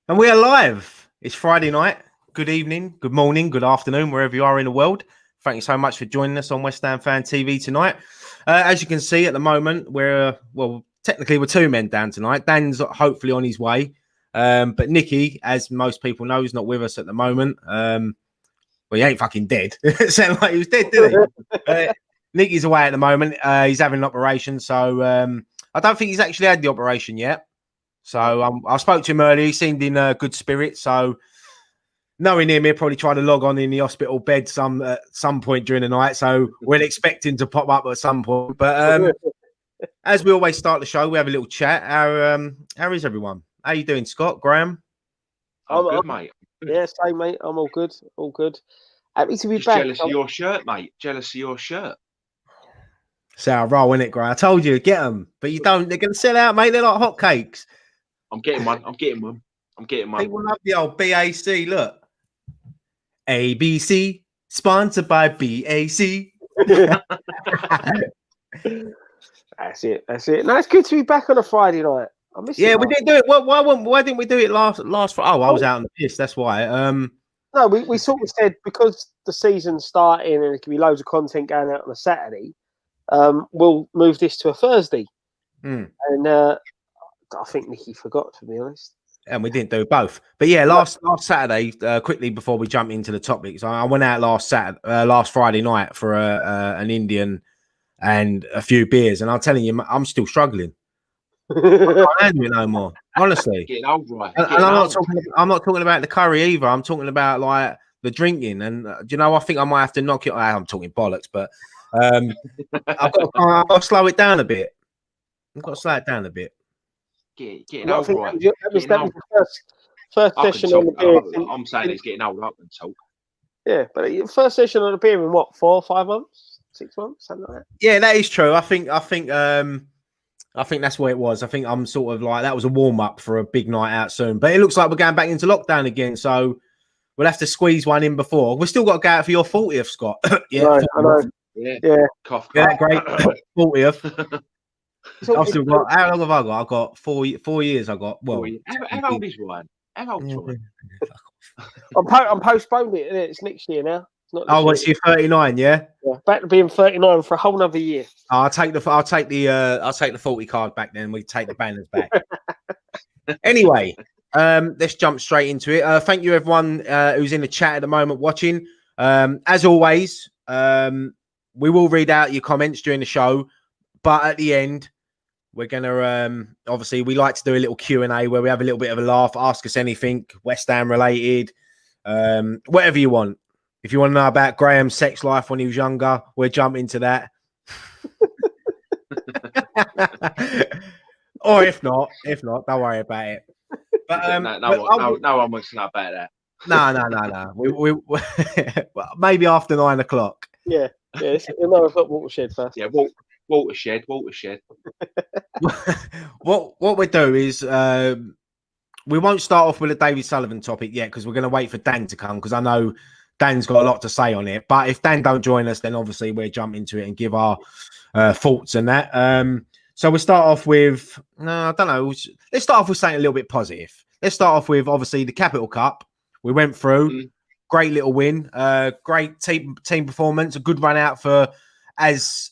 And we are live. It's Friday night. Good evening, good morning, good afternoon, wherever you are in the world. Thank you so much for joining us on West Ham Fan TV tonight. As you can see at the moment, technically we're two men down tonight. Dan's hopefully on his way. But Nicky, as most people know, is not with us at the moment. Well, he ain't fucking dead. It sounded like he was dead, didn't he? Nicky's away at the moment. He's having an operation. So I don't think he's actually had the operation yet. So I spoke to him earlier. He seemed in good spirits. So knowing him, he'll probably try to log on in the hospital bed at some point during the night. So we're expecting to pop up at some point. But as we always start the show, we have a little chat. How is everyone? How you doing, Scott? Graham? I'm good, mate. Yeah, same, mate. I'm all good. All good. Happy to be Just back. jealous of your shirt, mate. Jealous of your shirt. Sour roll, innit, Graham? I told you, get them. But you don't. They're going to sell out, mate. They're like hotcakes. I'm getting one. I'm getting one. People love the old BAC. Look. ABC, sponsored by BAC. That's it. No, it's good to be back on a Friday night. I miss it. We didn't do it. Why didn't we do it last? I was out on the piss. That's why. No, we sort of said because the season's starting and there can be loads of content going out on a Saturday, we'll move this to a Thursday. And I think Nicky forgot, to be honest. And we didn't do both. But yeah, last Saturday, quickly before we jump into the topics, I went out last Friday night for an Indian and a few beers, and I'm telling you, I'm still struggling. I can't handle it no more, honestly. Getting old, right? And I'm not talking about the curry either. I'm talking about like the drinking. And do you know, I think I might have to knock it. I'm talking bollocks, but I've got to slow it down a bit. Getting old, right? First session on the beer. I'm saying it's getting old. I can talk. Yeah, but first session on the beer in what, 4 or 5 months, 6 months, something like that. Yeah, that is true. I think that's what it was. I think I'm sort of like that was a warm up for a big night out soon. But it looks like we're going back into lockdown again, so we'll have to squeeze one in before. We've still got to go out for your 40th, Scott. Yeah, right, I know. Yeah. Cough. Yeah, great. 40th. I've still got. How long have I got? I've got 4 years. I got. Well, how old is Ryan? How old is Ryan? I'm postponed it. It's next year now. It's not. It's you 39, yeah. Yeah, back to being 39 for a whole nother year. I'll take the 40 card back. Then we take the banners back. Anyway, let's jump straight into it. Thank you everyone who's in the chat at the moment watching. As always, we will read out your comments during the show, but at the end, we're gonna obviously we like to do a little Q&A where we have a little bit of a laugh, ask us anything West Ham related, whatever you want. If you want to know about Graham's sex life when he was younger, we'll jump into that. Or if not, don't worry about it. But no one wants to know about that. No. We maybe after 9 o'clock. Yeah. Another football shed first. Yeah, watershed. What we do is we won't start off with a David Sullivan topic yet because we're going to wait for Dan to come because I know Dan's got a lot to say on it. But if Dan don't join us, then obviously we'll jump into it and give our thoughts and that. So we'll start off with I don't know. Let's start off with something a little bit positive. Let's start off with obviously the Capital Cup. We went through. Great little win. Great team performance. A good run out for, as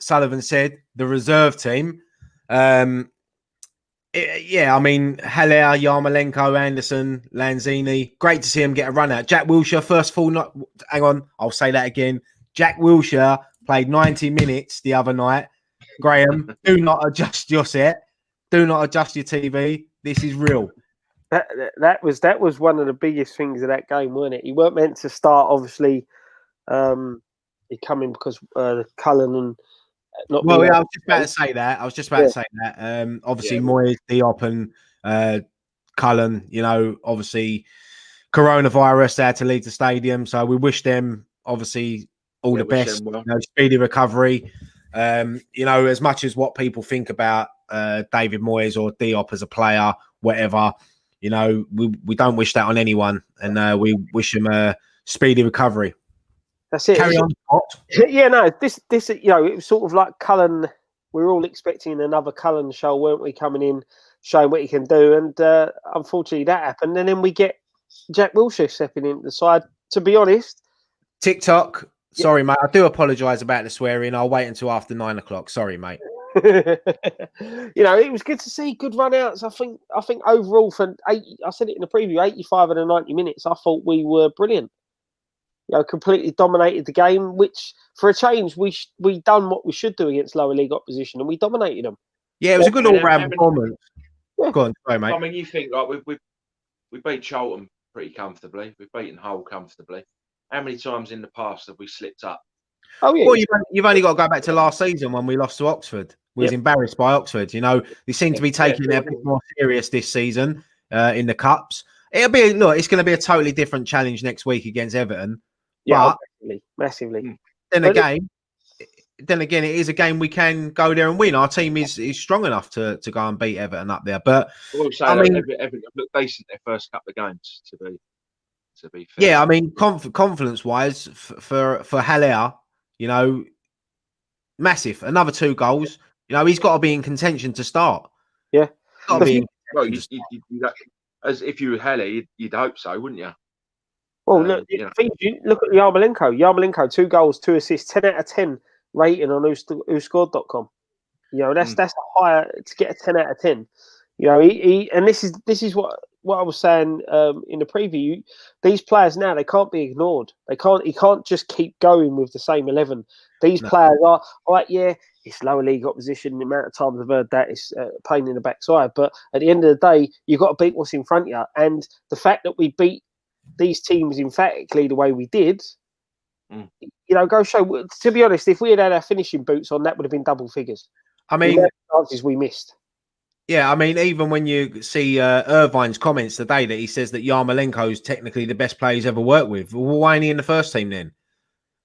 Sullivan said, the reserve team. I mean, Haller, Yarmolenko, Anderson, Lanzini. Great to see him get a run out. Jack Wilshere, first full night. Hang on, I'll say that again. Jack Wilshere played 90 minutes the other night. Graham, do not adjust your set. Do not adjust your TV. This is real. That was one of the biggest things of that game, wasn't it? He weren't meant to start, obviously. He come in because Cullen and not. Well, yeah, I was just about to say that. Obviously, Moyes, Diop, and Cullen. You know, obviously, coronavirus. They had to leave the stadium, so we wish them obviously all the best. Well. Speedy recovery. As much as what people think about David Moyes or Diop as a player, whatever. We don't wish that on anyone, and we wish him a speedy recovery. That's it. Carry on. Yeah, no, this, it was sort of like Cullen. We were all expecting another Cullen show, weren't we? Coming in, showing what he can do. And unfortunately, that happened. And then we get Jack Wilshere stepping into the side. To be honest, TikTok. Sorry, mate. I do apologise about the swearing. I'll wait until after 9 o'clock. Sorry, mate. It was good to see good run outs. I think overall for 80, I said it in the preview, 85 of the 90 minutes, I thought we were brilliant. Completely dominated the game, which for a change, we done what we should do against lower league opposition, and we dominated them. Yeah, it was a good all-round performance. Yeah. Go on, sorry, mate. I mean, you think like we beat Charlton pretty comfortably. We've beaten Hull comfortably. How many times in the past have we slipped up? Oh yeah. Well, you've only got to go back to last season when we lost to Oxford. We was embarrassed by Oxford. They seem to be taking it a bit more serious this season in the cups. It's going to be a totally different challenge next week against Everton. Yeah, massively. Then again, it is a game we can go there and win. Our team is strong enough to go and beat Everton up there. But Everton looked decent their first couple of games to be fair. Yeah, I mean, confidence wise for Haller, massive. Another 2 goals. He's got to be in contention to start. Yeah. As if you were Haller, you'd hope so, wouldn't you? Well, look at Yarmolenko. Yarmolenko, 2 goals, 2 assists, 10 out of 10 rating on whoscored.com. That's a higher to get a 10 out of 10. He and this is what I was saying in the preview. These players now, they can't be ignored. He can't just keep going with the same 11. These players are all right. Yeah, it's lower league opposition. The amount of times I've heard that is pain in the backside. But at the end of the day, you've got to beat what's in front of you. And the fact that we beat these teams emphatically the way we did, go show. To be honest, if we had our finishing boots on, that would have been double figures. I mean, the chances we missed. Yeah, I mean, even when you see Irvine's comments today that he says that Yarmolenko is technically the best player he's ever worked with, well, why ain't he in the first team then?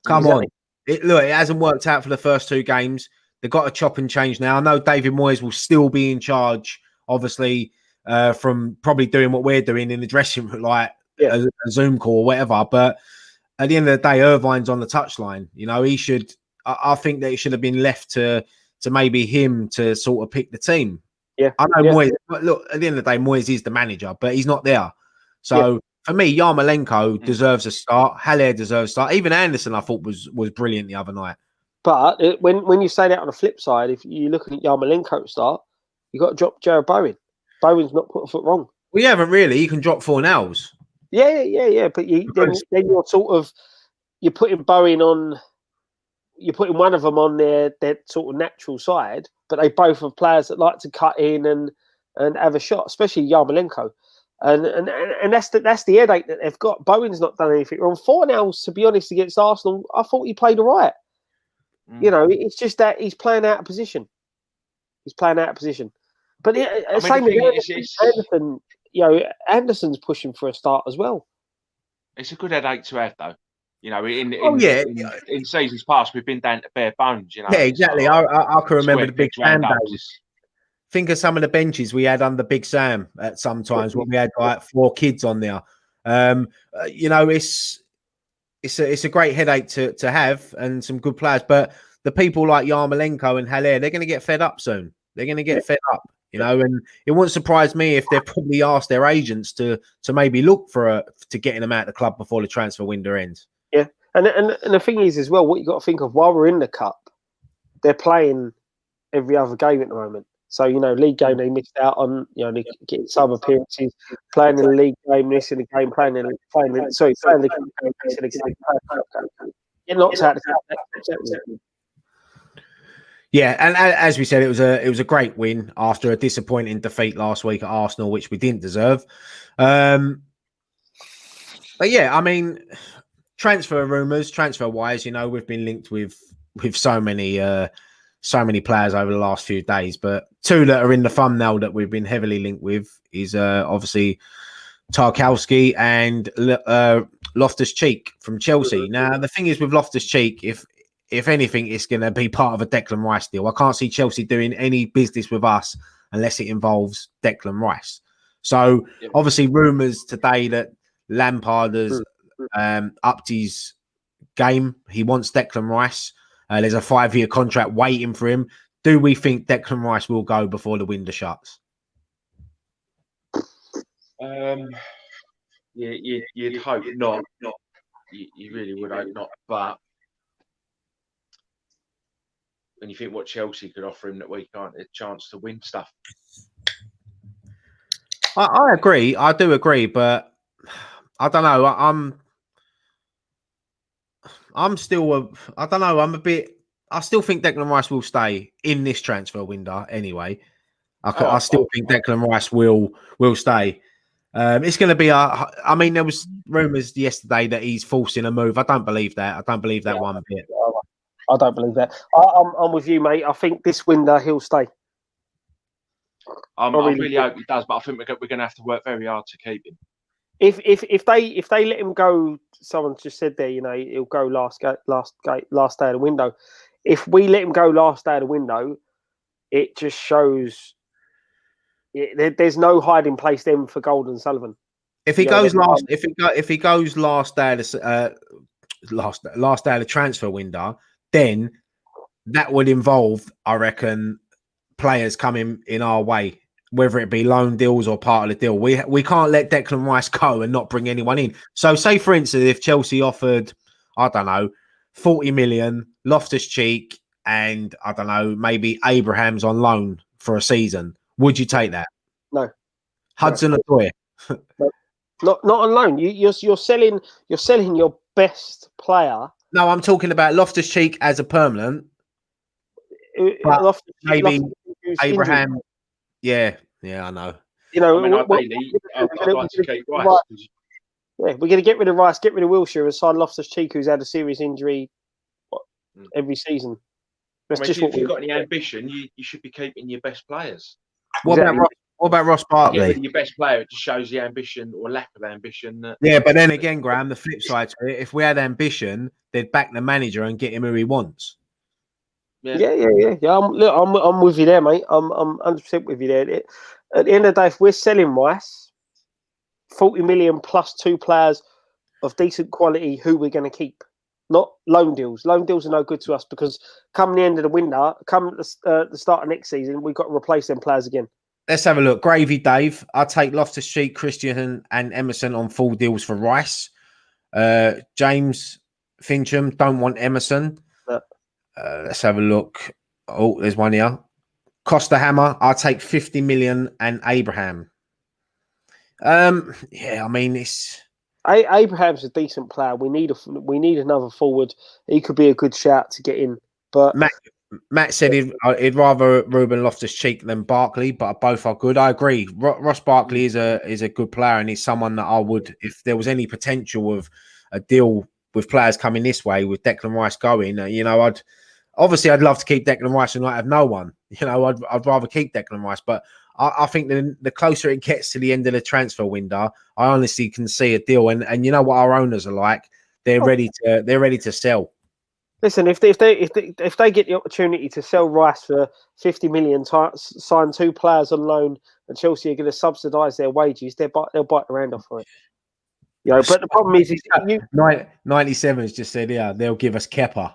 Come on. It hasn't worked out for the first 2 games. They've got to chop and change now. I know David Moyes will still be in charge, obviously, from probably doing what we're doing in the dressing room, like a Zoom call or whatever. But at the end of the day, Irvine's on the touchline. He should. I think that it should have been left to maybe him to sort of pick the team. Yeah, I know Moyes. Look, at the end of the day, Moyes is the manager, but he's not there. So for me, Yarmolenko deserves a start. Haller deserves a start. Even Anderson, I thought was brilliant the other night. But when you say that on the flip side, if you're looking at Yarmolenko start, you got to drop Jared Bowen. Bowen's not put a foot wrong. We haven't really. You can drop Fornells. Yeah. But then you're sort of putting Bowen on. You're putting one of them on their sort of natural side, but they both are players that like to cut in and have a shot, especially Yarmolenko. And that's the headache that they've got. Bowen's not done anything wrong. Fornells, to be honest, against Arsenal, I thought he played all right. It's just that he's playing out of position. But same with Anderson, Anderson's pushing for a start as well. It's a good headache to have, though. In seasons past, we've been down to bare bones. Yeah, exactly. I can remember the Big Sam days. Think of some of the benches we had under Big Sam at some times when we had like 4 kids on there. It's a great headache to have and some good players. But the people like Yarmolenko and Haller, they're going to get fed up soon. They're going to get fed up, and it wouldn't surprise me if they've probably asked their agents to maybe look to getting them out of the club before the transfer window ends. Yeah, and the thing is as well, what you got to think of while we're in the cup, they're playing every other game at the moment. So league game they missed out on. They getting some appearances, playing in the league game, missing the game, playing the game, missing the game. Getting knocked out of the cup. Yeah, and as we said, it was a great win after a disappointing defeat last week at Arsenal, which we didn't deserve. But yeah, I mean, transfer rumours, transfer wise, we've been linked with so many players over the last few days. But 2 that are in the thumbnail that we've been heavily linked with is obviously Tarkowski and Loftus-Cheek from Chelsea. Now, the thing is with Loftus-Cheek, if anything, it's going to be part of a Declan Rice deal. I can't see Chelsea doing any business with us unless it involves Declan Rice. So, obviously, rumours today that Lampard has upped his game. He wants Declan Rice. There's a 5-year contract waiting for him. Do we think Declan Rice will go before the window shuts? You'd hope not. You really would hope not. But when you think what Chelsea could offer him that week, aren't a chance to win stuff. I agree. I do agree, but I don't know. I'm still. I don't know. I'm a bit. I still think Declan Rice will stay in this transfer window anyway. I still think Declan Rice will stay. It's going to be I mean, there was rumours yesterday that he's forcing a move. I don't believe that. I don't believe that one bit. I don't believe that. I'm with you, mate. I think this window he'll stay. I really hope he does, but I think we're going to have to work very hard to keep him. If they let him go, someone just said there, he'll go last day of the window. If we let him go last day of the window, it just shows there's no hiding place then for Golden Sullivan. If he goes last, if he goes last day of the last day of the transfer window, then that would involve, I reckon, players coming in our way, whether it be loan deals or part of the deal. We can't let Declan Rice go and not bring anyone in. So, say for instance, if Chelsea offered, I don't know, 40 million, Loftus-Cheek, and I don't know, maybe Abraham's on loan for a season, would you take that? No. Hudson-Odoi. No. Not on loan. You're selling your best player. No, I'm talking about Loftus-Cheek as a permanent. Maybe Abraham. Injured. Yeah, I know. Ideally, I'd like to keep Rice. Yeah, we're going to get rid of Rice, get rid of Wilshere, and sign Loftus-Cheek, who's had a serious injury every season. If you've got any ambition, you should be keeping your best players. What about Ross Barkley? Your best player, it just shows the ambition or lack of ambition. Yeah, but then again, Graham, the flip side to it, if we had ambition, they'd back the manager and get him who he wants. Yeah. I'm with you there, mate. I'm 100% with you there. At the end of the day, if we're selling Rice, 40 million plus 2 players of decent quality, who we're going to keep, not loan deals. Loan deals are no good to us because come the end of the window, come the start of next season, we've got to replace them players again. Let's have a look. Gravy Dave. I'll take Loftus-Cheek, Christian and Emerson on full deals for Rice. James Fincham, don't want Emerson. Let's have a look. Oh, there's one here. Costa Hammer. I'll take 50 million and Abraham. Yeah, I mean, it's... Abraham's a decent player. We need another forward. He could be a good shout to get in. But Matt said he'd rather Ruben Loftus-Cheek than Barkley, but both are good. I agree. Ross Barkley is a good player, and he's someone that I would, if there was any potential of a deal with players coming this way, with Declan Rice going, I'd love to keep Declan Rice and not have no one. I'd rather keep Declan Rice, but I think the closer it gets to the end of the transfer window, I honestly can see a deal. And you know what our owners are like; they're ready to sell. Listen, if they get the opportunity to sell Rice for 50 million, sign 2 players on loan, and Chelsea are going to subsidise their wages, they'll bite their hand off for it. But the problem is 97's just said, yeah, they'll give us Kepa.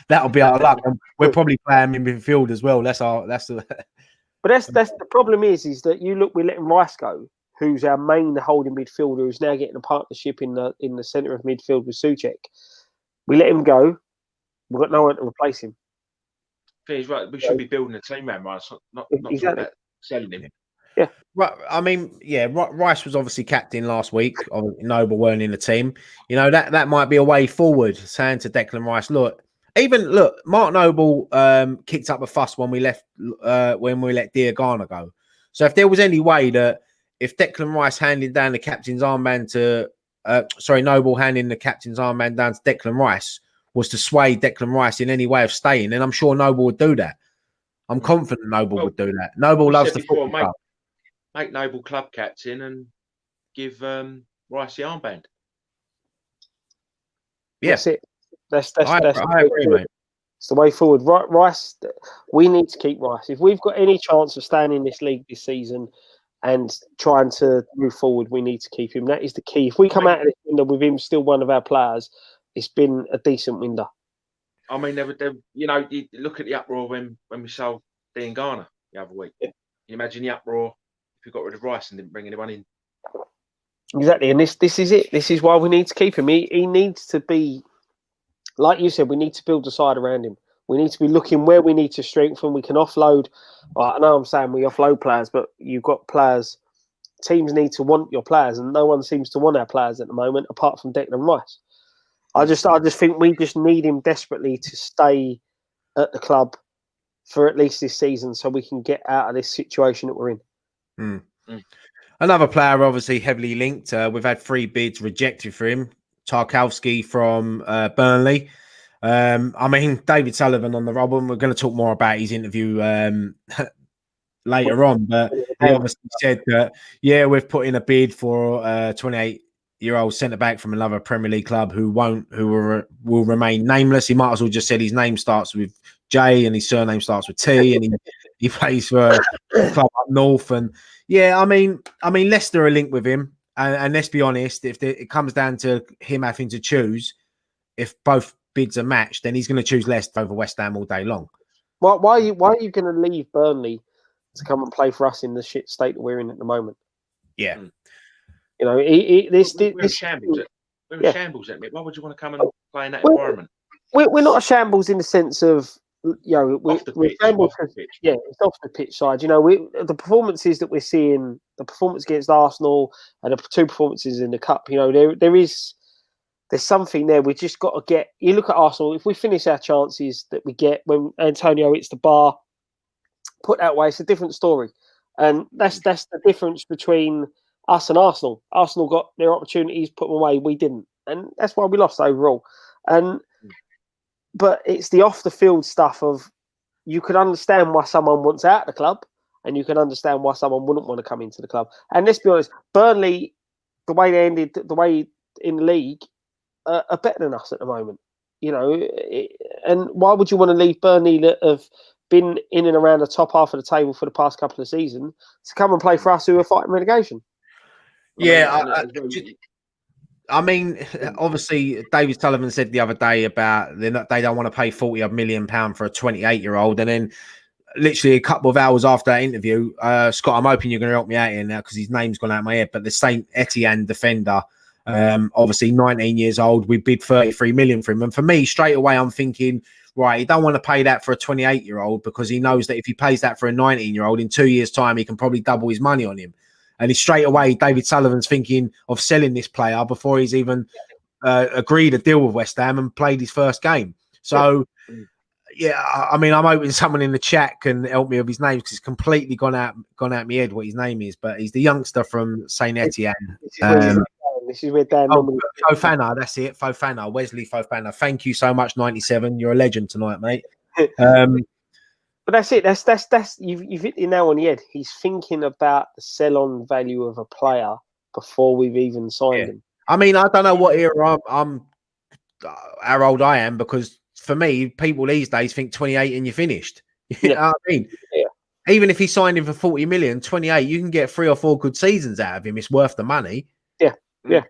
That'll be our luck. And we'll probably play him in midfield as well. That's the. But that's the problem is that we're letting Rice go, who's our main holding midfielder, who's now getting a partnership in the centre of midfield with Souček. We let him go. We've got no one to replace him. He's right. We should be building a team around Rice, not exactly. about selling him. Yeah. Right. I mean, yeah, Rice was obviously captain last week. Noble weren't in the team. That might be a way forward, saying to Declan Rice, look, Mark Noble kicked up a fuss when we let Diagana go. So if there was any way that if Declan Rice handed down the captain's armband to Noble handing the captain's armband down to Declan Rice was to sway Declan Rice in any way of staying, then I'm sure Noble would do that. I'm confident Noble would do that. Noble loves the football club. Make Noble club captain and give Rice the armband. Yeah. That's it. I agree, mate. It's the way forward. Rice, we need to keep Rice. If we've got any chance of staying in this league this season and trying to move forward, we need to keep him. That is the key. If we come out of this window with him still one of our players, it's been a decent window. I mean, you look at the uproar when we sold Diagana the other week. Yeah. You imagine the uproar if we got rid of Rice and didn't bring anyone in. Exactly, and this is it. This is why we need to keep him. He needs to be, like you said, we need to build a side around him. We need to be looking where we need to strengthen. We can offload. Well, I know I'm saying we offload players, but you've got players. Teams need to want your players, and no one seems to want our players at the moment, apart from Declan Rice. I just think we just need him desperately to stay at the club for at least this season, so we can get out of this situation that we're in. Another player, obviously heavily linked. We've had 3 bids rejected for him. Tarkowski from Burnley. I mean, David Sullivan on the Robin. We're going to talk more about his interview later on, but he obviously said that, yeah, we've put in a bid for a 28-year-old centre back from another Premier League club who will remain nameless. He might as well just said his name starts with J and his surname starts with T, and he plays for a club up north. And yeah, I mean, Leicester are linked with him, and let's be honest, if it comes down to him having to choose, if both bids are matched, then he's going to choose Leicester over West Ham all day long. Why are you going to leave Burnley to come and play for us in the shit state that we're in at the moment? Yeah, you know, we're in shambles. We're in shambles at it. Why would you want to come and play in that environment? We're not a shambles in the sense of, you know, we're shambles. Yeah, it's off the pitch side. You know, the performances that we're seeing, the performance against Arsenal and the 2 performances in the cup. You know, there's something there. We just got to get. You look at Arsenal. If we finish our chances that we get when Antonio hits the bar, put that way, it's a different story, and that's the difference between us and Arsenal. Arsenal got their opportunities, put them away. We didn't, and that's why we lost overall. But it's the off the field stuff of, you could understand why someone wants out of the club, and you can understand why someone wouldn't want to come into the club. And let's be honest, Burnley, the way they ended, the way in the league, are better than us at the moment. You know, and why would you want to leave Burnley that have been in and around the top half of the table for the past couple of seasons to come and play for us who are fighting relegation? I mean, obviously, David Sullivan said the other day about they don't want to pay £40 million for a 28-year-old, and then literally a couple of hours after that interview, Scott, I'm hoping you're going to help me out here now because his name's gone out of my head, but the Saint Etienne defender, obviously 19 years old, we bid 33 million for him, and for me, straight away, I'm thinking, right, he don't want to pay that for a 28-year-old because he knows that if he pays that for a 19-year-old, in 2 years' time, he can probably double his money on him. And it's straight away, David Sullivan's thinking of selling this player before he's even agreed a deal with West Ham and played his first game. So, yeah, I mean, I'm hoping someone in the chat can help me with his name because it's completely gone out my head what his name is. But he's the youngster from Saint Etienne. This is where Dan normally. Fofana, that's it. Fofana, Wesley Fofana. Thank you so much, 97. You're a legend tonight, mate. But that's it. That's you've hit the nail on the head. He's thinking about the sell-on value of a player before we've even signed him. I mean, I don't know what era I'm how old I am, because for me, people these days think 28 and you're finished. You know what I mean? Yeah. Even if he signed him for 40 million, 28, you can get 3 or 4 good seasons out of him. It's worth the money. Yeah.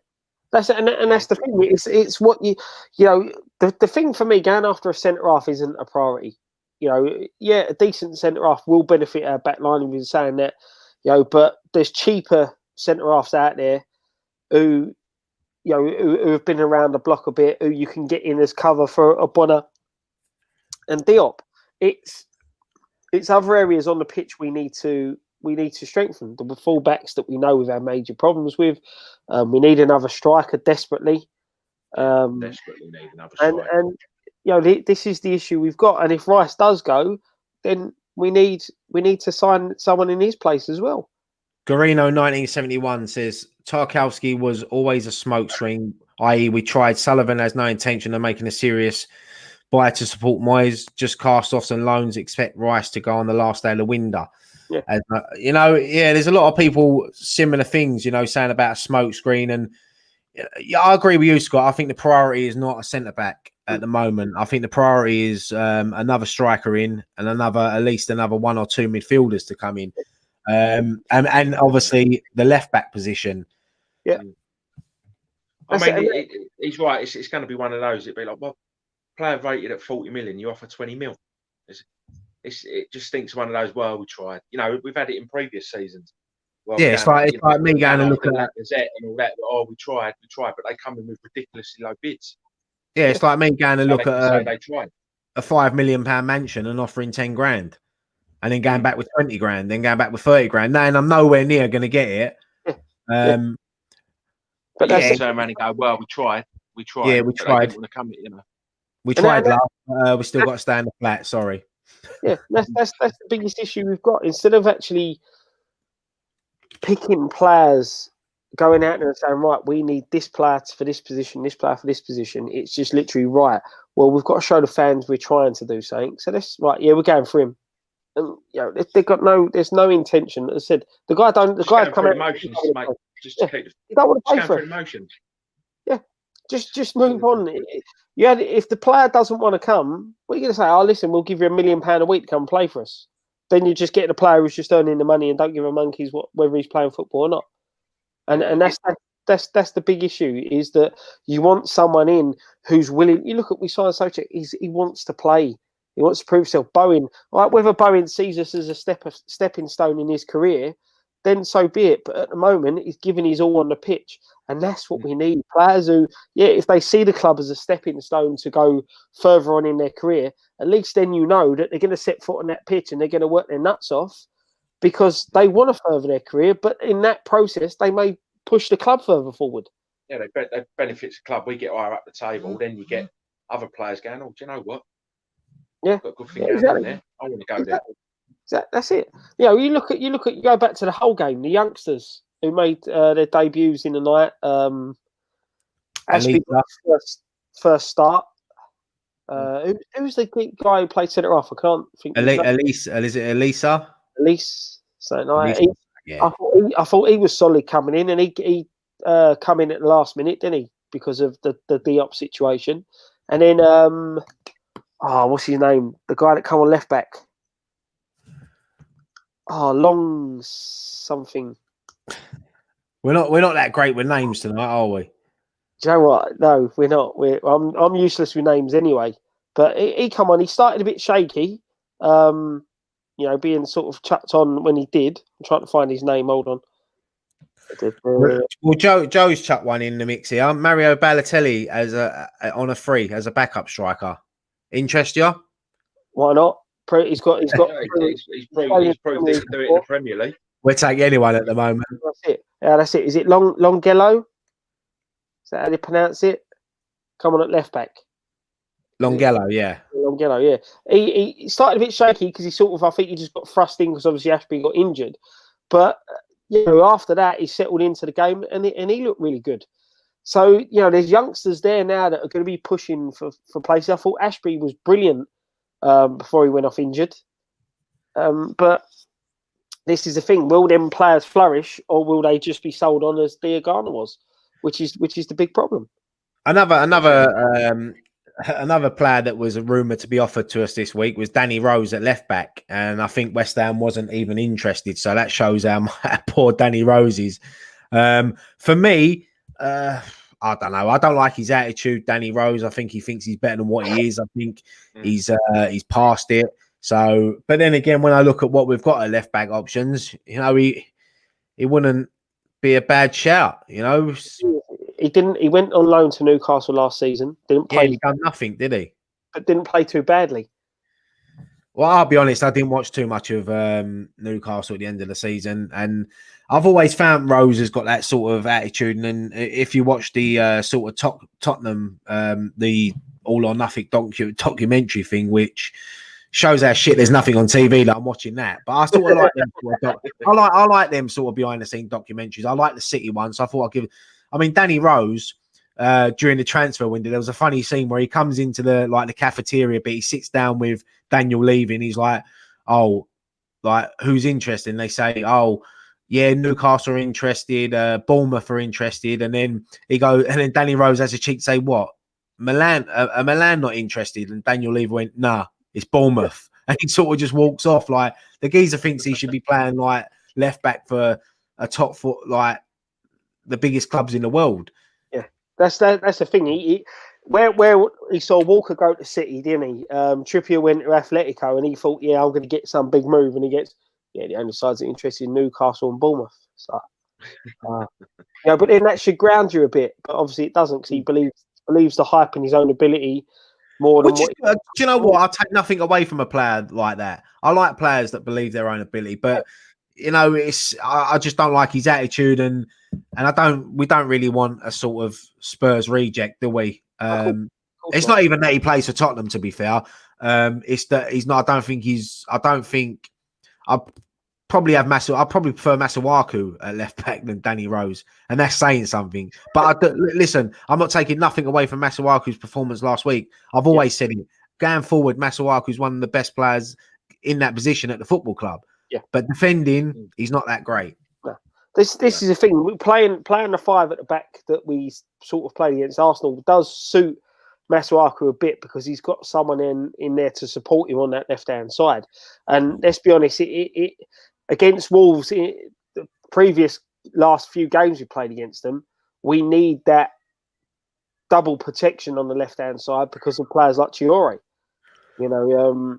That's it, and that's the thing. It's what you know. The thing for me, going after a centre half isn't a priority. You know, yeah, a decent centre half will benefit our back line. We've been saying that, you know, but there's cheaper centre halves out there who, you know, who have been around the block a bit, who you can get in as cover for Bonner and Diop. It's other areas on the pitch we need to strengthen. The fullbacks that we know we've had major problems with. We need another striker desperately. Desperately need another striker. And you know, this is the issue we've got. And if Rice does go, then we need to sign someone in his place as well. Garino 1971 says Tarkowski was always a smokescreen, i.e. we tried. Sullivan has no intention of making a serious buy to support Moyes, just cast-offs and loans, expect Rice to go on the last day of the window. Yeah. And, you know, there's a lot of people, similar things, you know, saying about a smokescreen. And yeah, I agree with you, Scott. I think the priority is not a centre-back at the moment. I think the priority is another striker in and at least another 1 or 2 midfielders to come in. And obviously the left-back position. Yeah. I mean, he's right. It's going to be one of those. It'd be like, well, player rated at 40 million, you offer 20 mil. It just thinks one of those, well, we tried. You know, we've had it in previous seasons. Well, Yeah, it's like me going and looking at Gazette and all that. Oh, we tried, but they come in with ridiculously low bids. yeah, it's like me going and Now look they can say at they tried. a £5 million mansion and offering 10 grand, and then going Mm. back with 20 grand, then going back with 30 grand. Now, and I'm nowhere near going to get it. But You that's can turn around and go, well, we tried. Yeah, we but tried. They didn't want to come, you know. We And tried, that- love. We still got to stay in the flat. Sorry. Yeah, that's the biggest issue we've got. Instead of actually picking players, going out there and saying, right, we need this player for this position, this player for this position. It's just literally right. Well, we've got to show the fans we're trying to do something. So that's right. Yeah, we're going for him. And you know, there's no intention. As I said, the guy come out. Emotions, mate. Just you don't want to pay for it. Emotions. Yeah, just move on. Yeah, if the player doesn't want to come, what are you going to say? Oh, listen, we'll give you £1 million a week to come play for us. Then you just get the player who's just earning the money and don't give a monkey's whether he's playing football or not. And that's the big issue, is that you want someone in who's willing. You look at we signed Sochek. He wants to play. He wants to prove himself. Bowen, right? Whether Bowen sees us as a stepping stone in his career, then so be it. But at the moment, he's giving his all on the pitch, and that's what we need. Players who, if they see the club as a stepping stone to go further on in their career, at least then you know that they're going to set foot on that pitch and they're going to work their nuts off because they want to further their career. But in that process, they may push the club further forward. Yeah, they benefits the club. We get higher up the table, then you get other players going, oh, do you know what? Yeah, got a good thing going on there. I want to go there. That's it. You know, you go back to the whole game. The youngsters who made their debuts in the night. Ashby first start. Who's the guy who played centre off? I can't think. Elise, is it Elisa? Elise. So night. Yeah. I thought he was solid coming in, and he come in at the last minute, didn't he? Because of the Diop situation, and then what's his name? The guy that come on left back. Long something. We're not that great with names tonight, are we? Do you know what? No, we're not. I'm useless with names anyway. But he come on. He started a bit shaky. Being sort of chucked on when he did. I'm trying to find his name. Hold on. Well, Joe's chucked one in the mix here. Mario Balotelli on a free as a backup striker. Interest you? Why not? He's proved he can do it in the Premier League. We'll take anyone at the moment. That's it. Yeah, that's it. Is it Longello? Is that how you pronounce it? Come on at left back. Longello, yeah. Longello, yeah. He started a bit shaky because I think he just got thrust in because obviously Ashby got injured. But after that, he settled into the game and he looked really good. So, there's youngsters there now that are going to be pushing for places. I thought Ashby was brilliant before he went off injured. But this is the thing. Will them players flourish or will they just be sold on as Diagana was? Which is the big problem. Another player that was a rumour to be offered to us this week was Danny Rose at left back, and I think West Ham wasn't even interested. So that shows how poor Danny Rose is. For me, I don't know. I don't like his attitude, Danny Rose. I think he thinks he's better than what he is. I think he's past it. So, but then again, when I look at what we've got at left back options, he wouldn't be a bad shout. He didn't. He went on loan to Newcastle last season. Didn't play. Yeah, he done nothing, did he? But didn't play too badly. Well, I'll be honest. I didn't watch too much of Newcastle at the end of the season, and I've always found Rose has got that sort of attitude. And if you watch the sort of Tottenham, the All or Nothing documentary thing, which shows how shit there's nothing on TV, that I'm watching that. But I sort of like them. I like them sort of behind the scene documentaries. I like the City one, so I thought I'd give. I mean, Danny Rose. During the transfer window, there was a funny scene where he comes into the cafeteria, but he sits down with Daniel Levy, and he's like, "Oh, who's interested?" And they say, "Oh, yeah, Newcastle are interested, Bournemouth are interested," and then then Danny Rose has a cheek to say, "What? Milan not interested?" And Daniel Levy went, "Nah, it's Bournemouth," and he sort of just walks off. Like the geezer thinks he should be playing like left back for a top foot, like the biggest clubs in the world. That's the thing. Where he saw Walker go to City, didn't he? Trippier went to Atletico, and he thought, "Yeah, I'm going to get some big move." And he gets, the only sides that are interested in Newcastle and Bournemouth. So, but then that should ground you a bit. But obviously it doesn't, because he believes the hype in his own ability more than what. Do you know what? I take nothing away from a player like that. I like players that believe their own ability, but I just don't like his attitude, and we don't really want a sort of Spurs reject, do we? It's not even that he plays for Tottenham, to be fair. It's that he's not. I probably prefer Masuaku at left back than Danny Rose, and that's saying something. But listen, I'm not taking nothing away from Masuaku's performance last week. I've always said it. Going forward, Masuaku is one of the best players in that position at the football club. Yeah, but defending, he's not that great. No. This is the thing. Playing the five at the back that we sort of played against Arsenal does suit Masuaku a bit, because he's got someone in there to support him on that left-hand side. And let's be honest, it against Wolves, the previous last few games we played against them, we need that double protection on the left-hand side because of players like COYI. Garino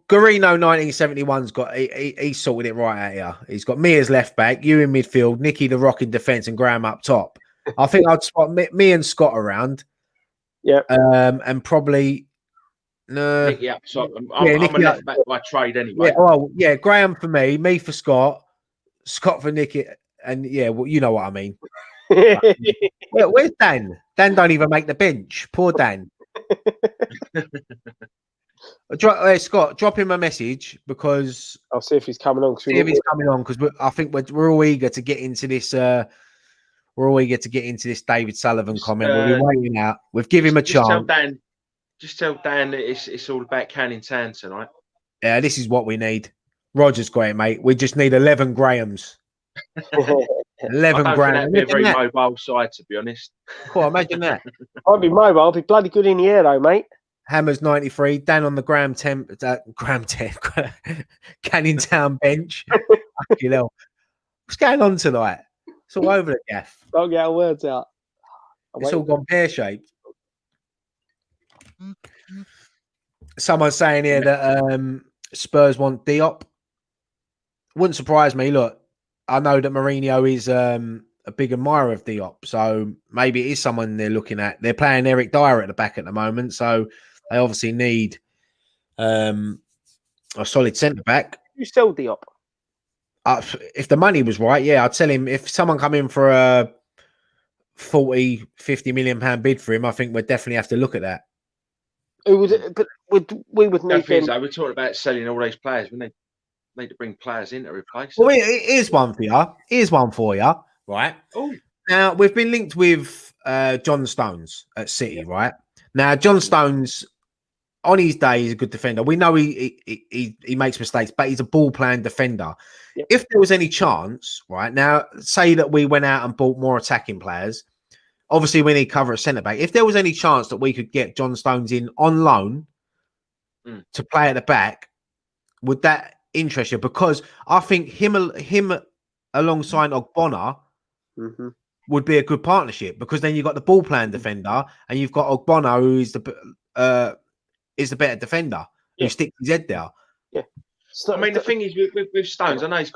1971's got he sorted it right out here. He's got me as left back, you in midfield, Nicky the Rock in defence, and Graham up top. I think I'd spot me and Scott around. Yeah. And probably Nicky up top. I'm a left back by trade anyway. Yeah, Graham for me for Scott for Nicky, and well, you know what I mean. Where's Dan? Dan don't even make the bench. Poor Dan. Scott, drop him a message, because I'll see if he's coming on. Because I think we're all eager to get into this. We're all eager to get into this David Sullivan comment. We've been waiting out. We've given him a chance. Just tell Dan that it's all about Canning Town tonight. Yeah, this is what we need. Roger's great, mate. We just need 11 Grahams. 11 Grahams. That'd be a very mobile side, to be honest. Cool, imagine that. I'd be mobile. I'd be bloody good in the air, though, mate. Hammers 93. Dan on the Graham 10. Canning Town bench. Fucking hell. What's going on tonight? It's all over the gaff. Don't get our words out. It's all gone pear-shaped. Someone's saying here that Spurs want Diop. Wouldn't surprise me. Look, I know that Mourinho is a big admirer of Diop, so maybe it is someone they're looking at. They're playing Eric Dyer at the back at the moment, so they obviously need a solid centre-back. You sell Diop? If the money was right, yeah, I'd tell him. If someone come in for a 40, 50 million pound bid for him, I think we'd definitely have to look at that. We would need them. We're talking about selling all these players. We need to bring players in to replace them. Well, here's one for you. Here's one for you, right? Oh, now we've been linked with John Stones at City, right? Now John Stones, on his day, he's a good defender. We know he makes mistakes, but he's a ball-playing defender. Yep. If there was any chance, right now, say that we went out and bought more attacking players, obviously we need cover at centre-back. If there was any chance that we could get John Stones in on loan to play at the back, would that interest you? Because I think him alongside Ogbonna would be a good partnership, because then you've got the ball-playing defender and you've got Ogbonna, who is the better defender, who sticks his head there. Yeah. So, I mean, the thing is with Stones, I know he's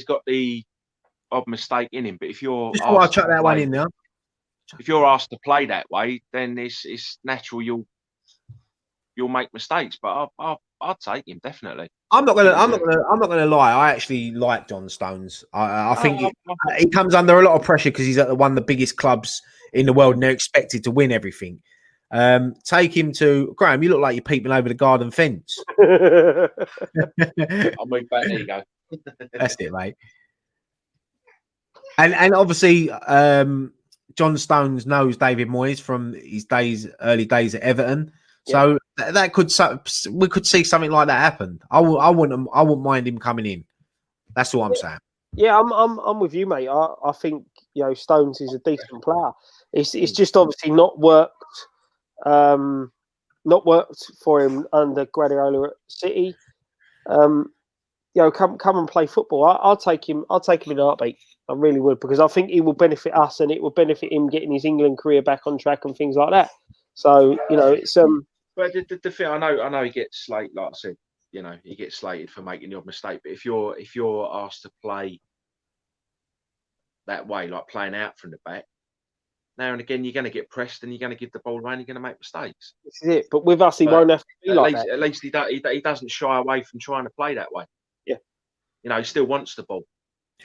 got the odd mistake in him, but if you're I'll chuck that one in there. If you're asked to play that way, then it's natural you'll make mistakes. But I'll take him definitely. I'm not gonna lie. I actually like John Stones. I think he comes under a lot of pressure because he's at one of the biggest clubs in the world and they're expected to win everything. Take him to Graham. You look like you're peeping over the garden fence. I'll move back. There you go. That's it, mate. And obviously, John Stones knows David Moyes from his early days at Everton. So we could see something like that happen. I wouldn't mind him coming in. That's all I'm saying. Yeah, I'm with you, mate. I think Stones is a decent player. It's just obviously not worked for him under Guardiola at City. Come and play football. I'll take him in a heartbeat. I really would, because I think he will benefit us and it will benefit him getting his England career back on track and things like that. So it's But the thing, I know he gets slated. Like I said, he gets slated for making the odd mistake. But if you're asked to play that way, like playing out from the back. Now and again, you're going to get pressed and you're going to give the ball away and you're going to make mistakes. This is it. But with us, he won't have to be like that. At least he doesn't shy away from trying to play that way. Yeah. You know, he still wants the ball.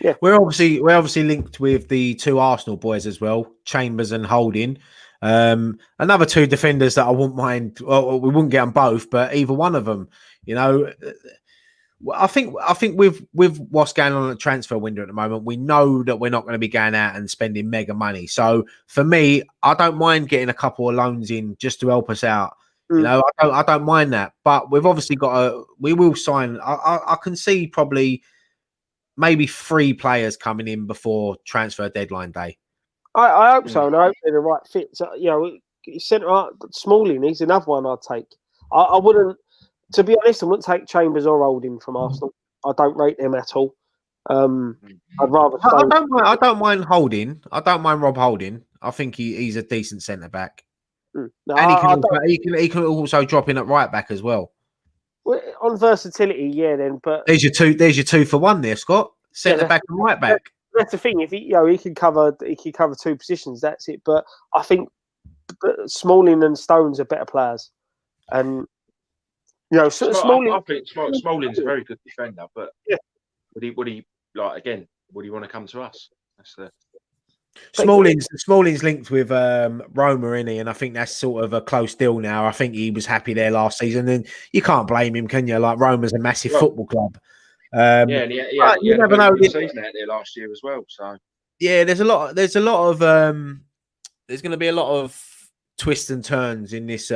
Yeah. We're obviously linked with the two Arsenal boys as well, Chambers and Holding. Another two defenders that I wouldn't mind. Well, we wouldn't get them both, but either one of them, you know. I think with what's going on at the transfer window at the moment, we know that we're not going to be going out and spending mega money. So for me, I don't mind getting a couple of loans in just to help us out. You know, I don't mind that. But we've obviously we will sign. I can see probably maybe 3 players coming in before transfer deadline day. I hope so, and I hope they're the right fit. So, you know, centre Smalling, he's another one I'd take. I wouldn't. To be honest, I wouldn't take Chambers or Holding from Arsenal. I don't rate them at all. I'd rather. I don't mind Holding. I don't mind Rob Holding. I think he's a decent centre back, No, and he can also drop in at right back as well. On versatility, yeah. Then, but There's your 2 for 1 there, Scott. Centre back and right back. That's the thing. If he can cover 2 positions. That's it. But I think Smalling and Stones are better players, and. You know, Smalling. I think Smalling's a very good defender, but would he like again? Would he want to come to us? That's the Smalling's linked with Roma, isn't he? And I think that's sort of a close deal now. I think he was happy there last season, and you can't blame him, can you? Like Roma's a massive football club. You never know. Season out there last year as well. So there's a lot of there's going to be a lot of twists and turns in this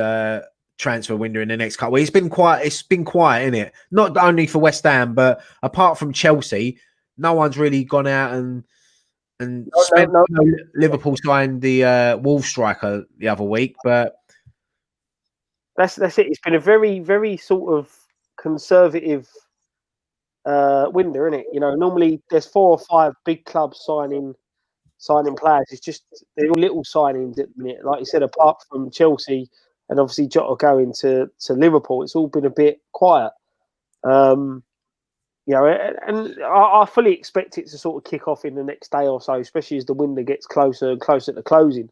transfer window in the next couple. It's been quiet, isn't it? Not only for West Ham, but apart from Chelsea, no one's really gone out and spent. Liverpool signed the Wolves striker the other week, but that's it. It's been a very, very sort of conservative window, isn't it? You know, normally there's 4 or 5 big clubs signing players. It's just they're all little signings at the minute. Like you said, apart from Chelsea. And obviously Jota going to Liverpool, it's all been a bit quiet. You know, and I fully expect it to sort of kick off in the next day or so, especially as the window gets closer and closer to closing.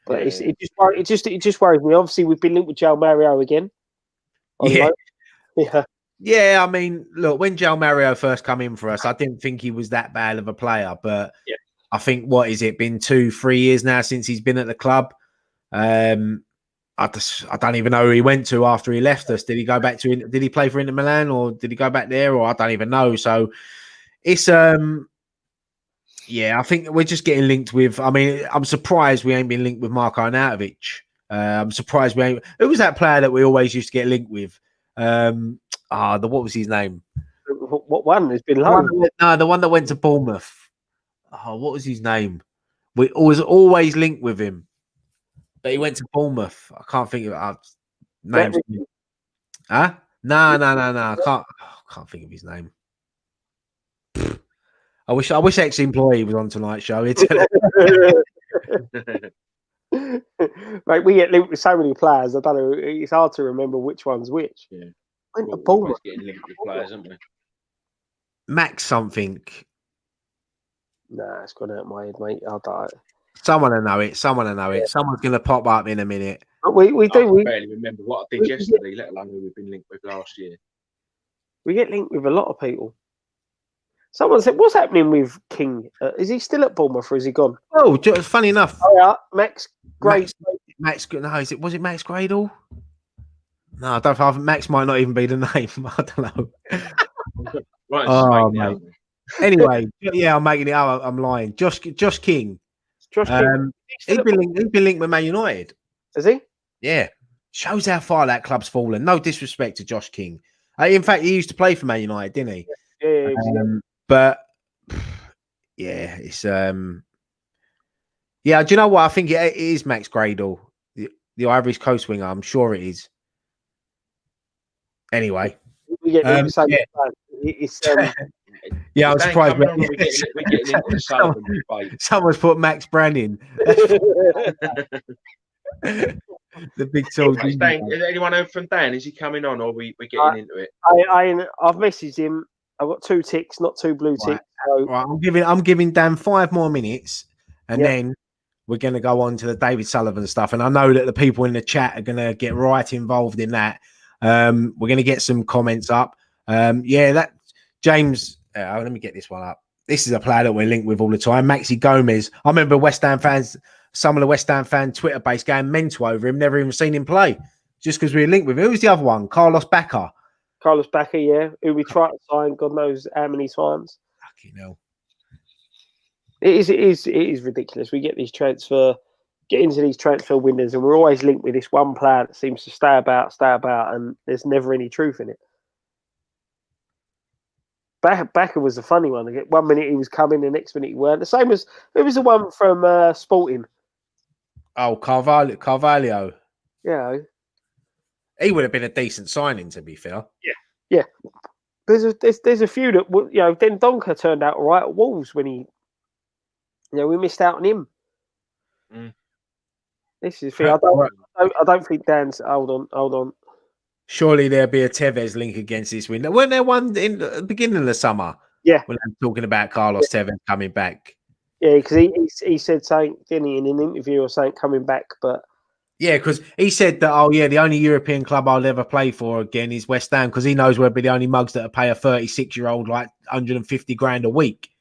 But it just worries me. Obviously, we've been linked with João Mario again. Yeah. I mean, look, when João Mario first come in for us, I didn't think he was that bad of a player. But I think been 2-3 years now since he's been at the club. I don't even know who he went to after he left us. Did he go back to? Did he play for Inter Milan or did he go back there? Or I don't even know. So it's I think we're just getting linked with. I mean, I'm surprised we ain't been linked with Marko Arnautovic. I'm surprised we ain't. Who was that player that we always used to get linked with? What was his name? What one? There's been loads. The one that went to Bournemouth. Oh, what was his name? We always linked with him. But he went to Bournemouth. I can't think of names. Huh? No. I can't think of his name. I wish ex-employee was on tonight's show. Mate, we get linked with so many players. I don't know. It's hard to remember which one's which. Yeah. Went to Bournemouth. Getting linked with players, aren't we? Max something. Nah, it's gone out of my head, mate. I'll die. Someone will know it. Someone's going to pop up in a minute. We do. I barely remember what I did yesterday, let alone who we've been linked with last year. We get linked with a lot of people. Someone said, "What's happening with King? Is he still at Bournemouth or is he gone?" Oh, funny enough. Oh yeah, Max Gradle. Was it Max Gradle? No, I don't know. Max might not even be the name. I don't know. Right, mate. Anyway, I'm making it up. I'm lying. Josh King. He's been linked with Man United. Is he? Yeah. Shows how far that club's fallen. No disrespect to Josh King. In fact, he used to play for Man United, didn't he? Yeah. But yeah, it's do you know what? I think it is Max Gradle, the Irish Coast winger. I'm sure it is. Anyway, we get it's I was surprised. We're getting into the Sullivan debate. Someone's put Max Branning. The big tall. Is anyone over from Dan? Is he coming on, or we getting into it? I've messaged him. I've got 2 ticks, not 2 blue Right. ticks. So, Right, I'm giving Dan 5 more minutes, and Yep. then we're going to go on to the David Sullivan stuff. And I know that the people in the chat are going to get right involved in that. We're going to get some comments up. That James. Let me get this one up. This is a player that we're linked with all the time, Maxi Gomez. I remember West Ham fans, some of the West Ham fan Twitter base going mental over him, never even seen him play, just because we were linked with him. Who was the other one? Carlos Bacca. Carlos Bacca, yeah, who we tried to sign, God knows how many times. Fucking hell. It is ridiculous. We get into these transfer windows, and we're always linked with this one player that seems to stay about, and there's never any truth in it. Bacca was the funny one. 1 minute he was coming, the next minute he weren't. The same as who was the one from Sporting? Oh, Carvalho. Yeah, He would have been a decent signing, to be fair. yeah. There's a few that Then Donker turned out all right at Wolves when he. We missed out on him. Mm. This is the thing. I don't think Dan's. Hold on. Surely there'll be a Tevez link against this window. Weren't there one in the beginning of the summer? Yeah. When I'm talking about Carlos Tevez coming back. Yeah, because he said something, didn't he, in an interview or something coming back, but. Yeah, because he said that, the only European club I'll ever play for again is West Ham, because he knows we'll be the only mugs that will pay a 36-year-old like 150 grand a week.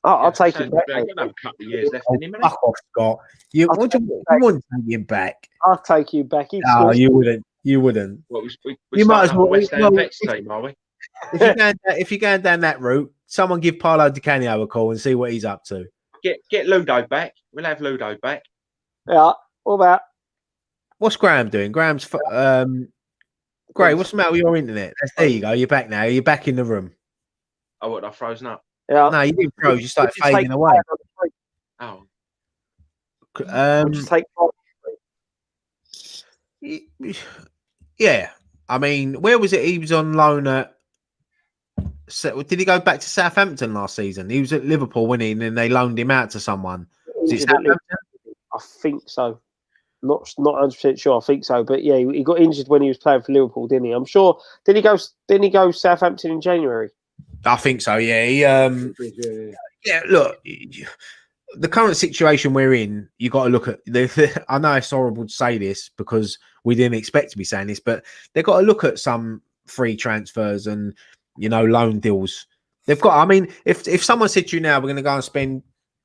I'll take him back. I've got a couple of years left in him. Fuck off, Scott. You wouldn't take him back. I'll take you back. No, you wouldn't. You wouldn't. Well, we You might as well. West Ham next team, are we? If you're going down that route, someone give Paolo Di Canio a call and see what he's up to. Get Ludo back. We'll have Ludo back. Yeah. What about? What's Graham doing? Graham's Gray. What's the matter with your internet? There you go. You're back now. You're back in the room. Oh, what? I've frozen up. Yeah. No, you didn't froze. You started fading away. Oh. Just take. Yeah. I mean, where was it? He was on loan at. Did he go back to Southampton last season? He was at Liverpool, wasn't he? And then they loaned him out to someone. Was it Southampton? I think so. Not 100% sure. I think so. But yeah, he got injured when he was playing for Liverpool, didn't he? I'm sure. Didn't he go Southampton in January? I think so. Yeah. Yeah. Look, the current situation we're in, you got to look at. I know it's horrible to say this because we didn't expect to be saying this, but they've got to look at some free transfers and loan deals. They've got. I mean, if someone said to you now, we're going to go and spend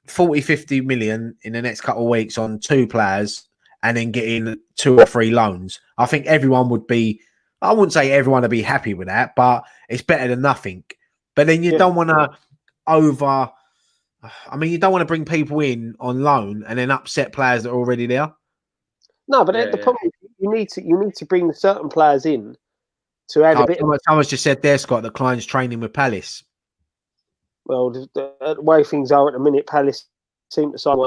40-50 million in the next couple of weeks on 2 players and then get in 2 or 3 loans, I think everyone would be. I wouldn't say everyone would be happy with that, but it's better than nothing. But then you don't want to you don't want to bring people in on loan and then upset players that are already there. No, but the problem is you need to bring certain players in to add a bit. Someone's just said there, Scott, that Klein's training with Palace. Well, the way things are at the minute, Palace seem to sign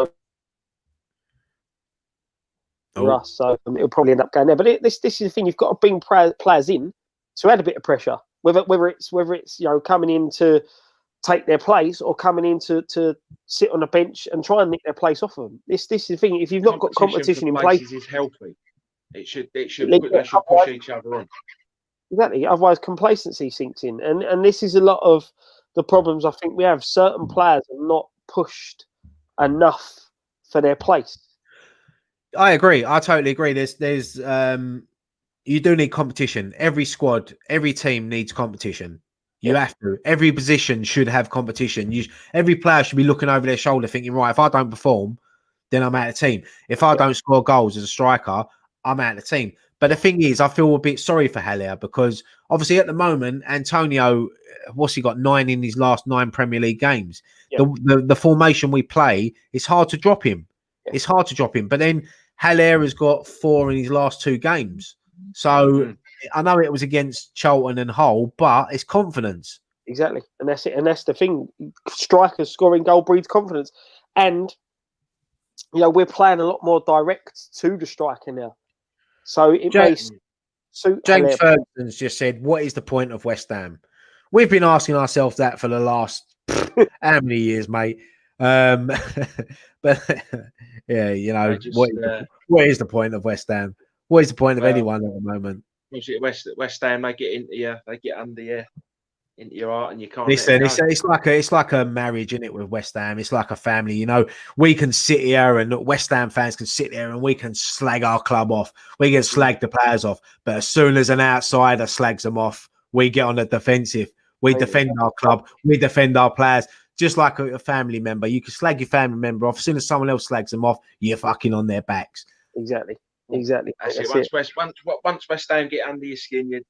for us, so it'll probably end up going there. But this is the thing: you've got to bring players in to add a bit of pressure, whether it's coming in to take their place or coming in to sit on the bench and try and nick their place off them. This is the thing: if you've not got competition in place, is healthy. They should push each other on. Exactly. Otherwise, complacency sinks in, and this is a lot of the problems I think we have. Certain players are not pushed enough for their place. I agree. I totally agree. There's you do need competition. Every squad, every team needs competition. You have to. Every position should have competition. Every player should be looking over their shoulder thinking, right, if I don't perform, then I'm out of the team. If I don't score goals as a striker, I'm out of the team. But the thing is, I feel a bit sorry for Haller because obviously at the moment, Antonio, what's he got? 9 in his last 9 Premier League games. Yeah. The formation we play, it's hard to drop him. Yeah. It's hard to drop him. But then Haller has got 4 in his last 2 games. So I know it was against Charlton and Hull, but it's confidence. Exactly. And that's it. And that's the thing. Strikers scoring goal breeds confidence. And, we're playing a lot more direct to the striker now. So it may suit James Ferguson's just said, what is the point of West Ham? We've been asking ourselves that for the last how many years, mate? But yeah, what is the point of West Ham? What is the point of anyone at the moment? West Ham, they get under into your heart, and you can't Listen, let it go. it's like a marriage, isn't it, with West Ham? It's like a family. You know, we can sit here and West Ham fans can sit there and we can slag our club off. We can slag the players off. But as soon as an outsider slags them off, we get on the defensive. We defend our club. We defend our players. Just like a family member. You can slag your family member off. As soon as someone else slags them off, you're fucking on their backs. Exactly. That's it. Once West Ham get under your skin,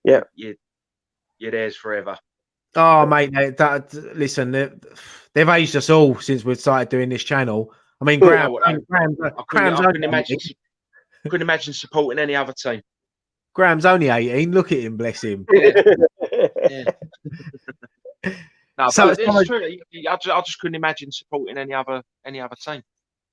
you're theirs forever. Oh, mate, listen, they've aged us all since we've started doing this channel. I mean, I couldn't imagine supporting any other team. Graham's only 18. Look at him, bless him. Yeah. No, So but it's true. I just couldn't imagine supporting any other team.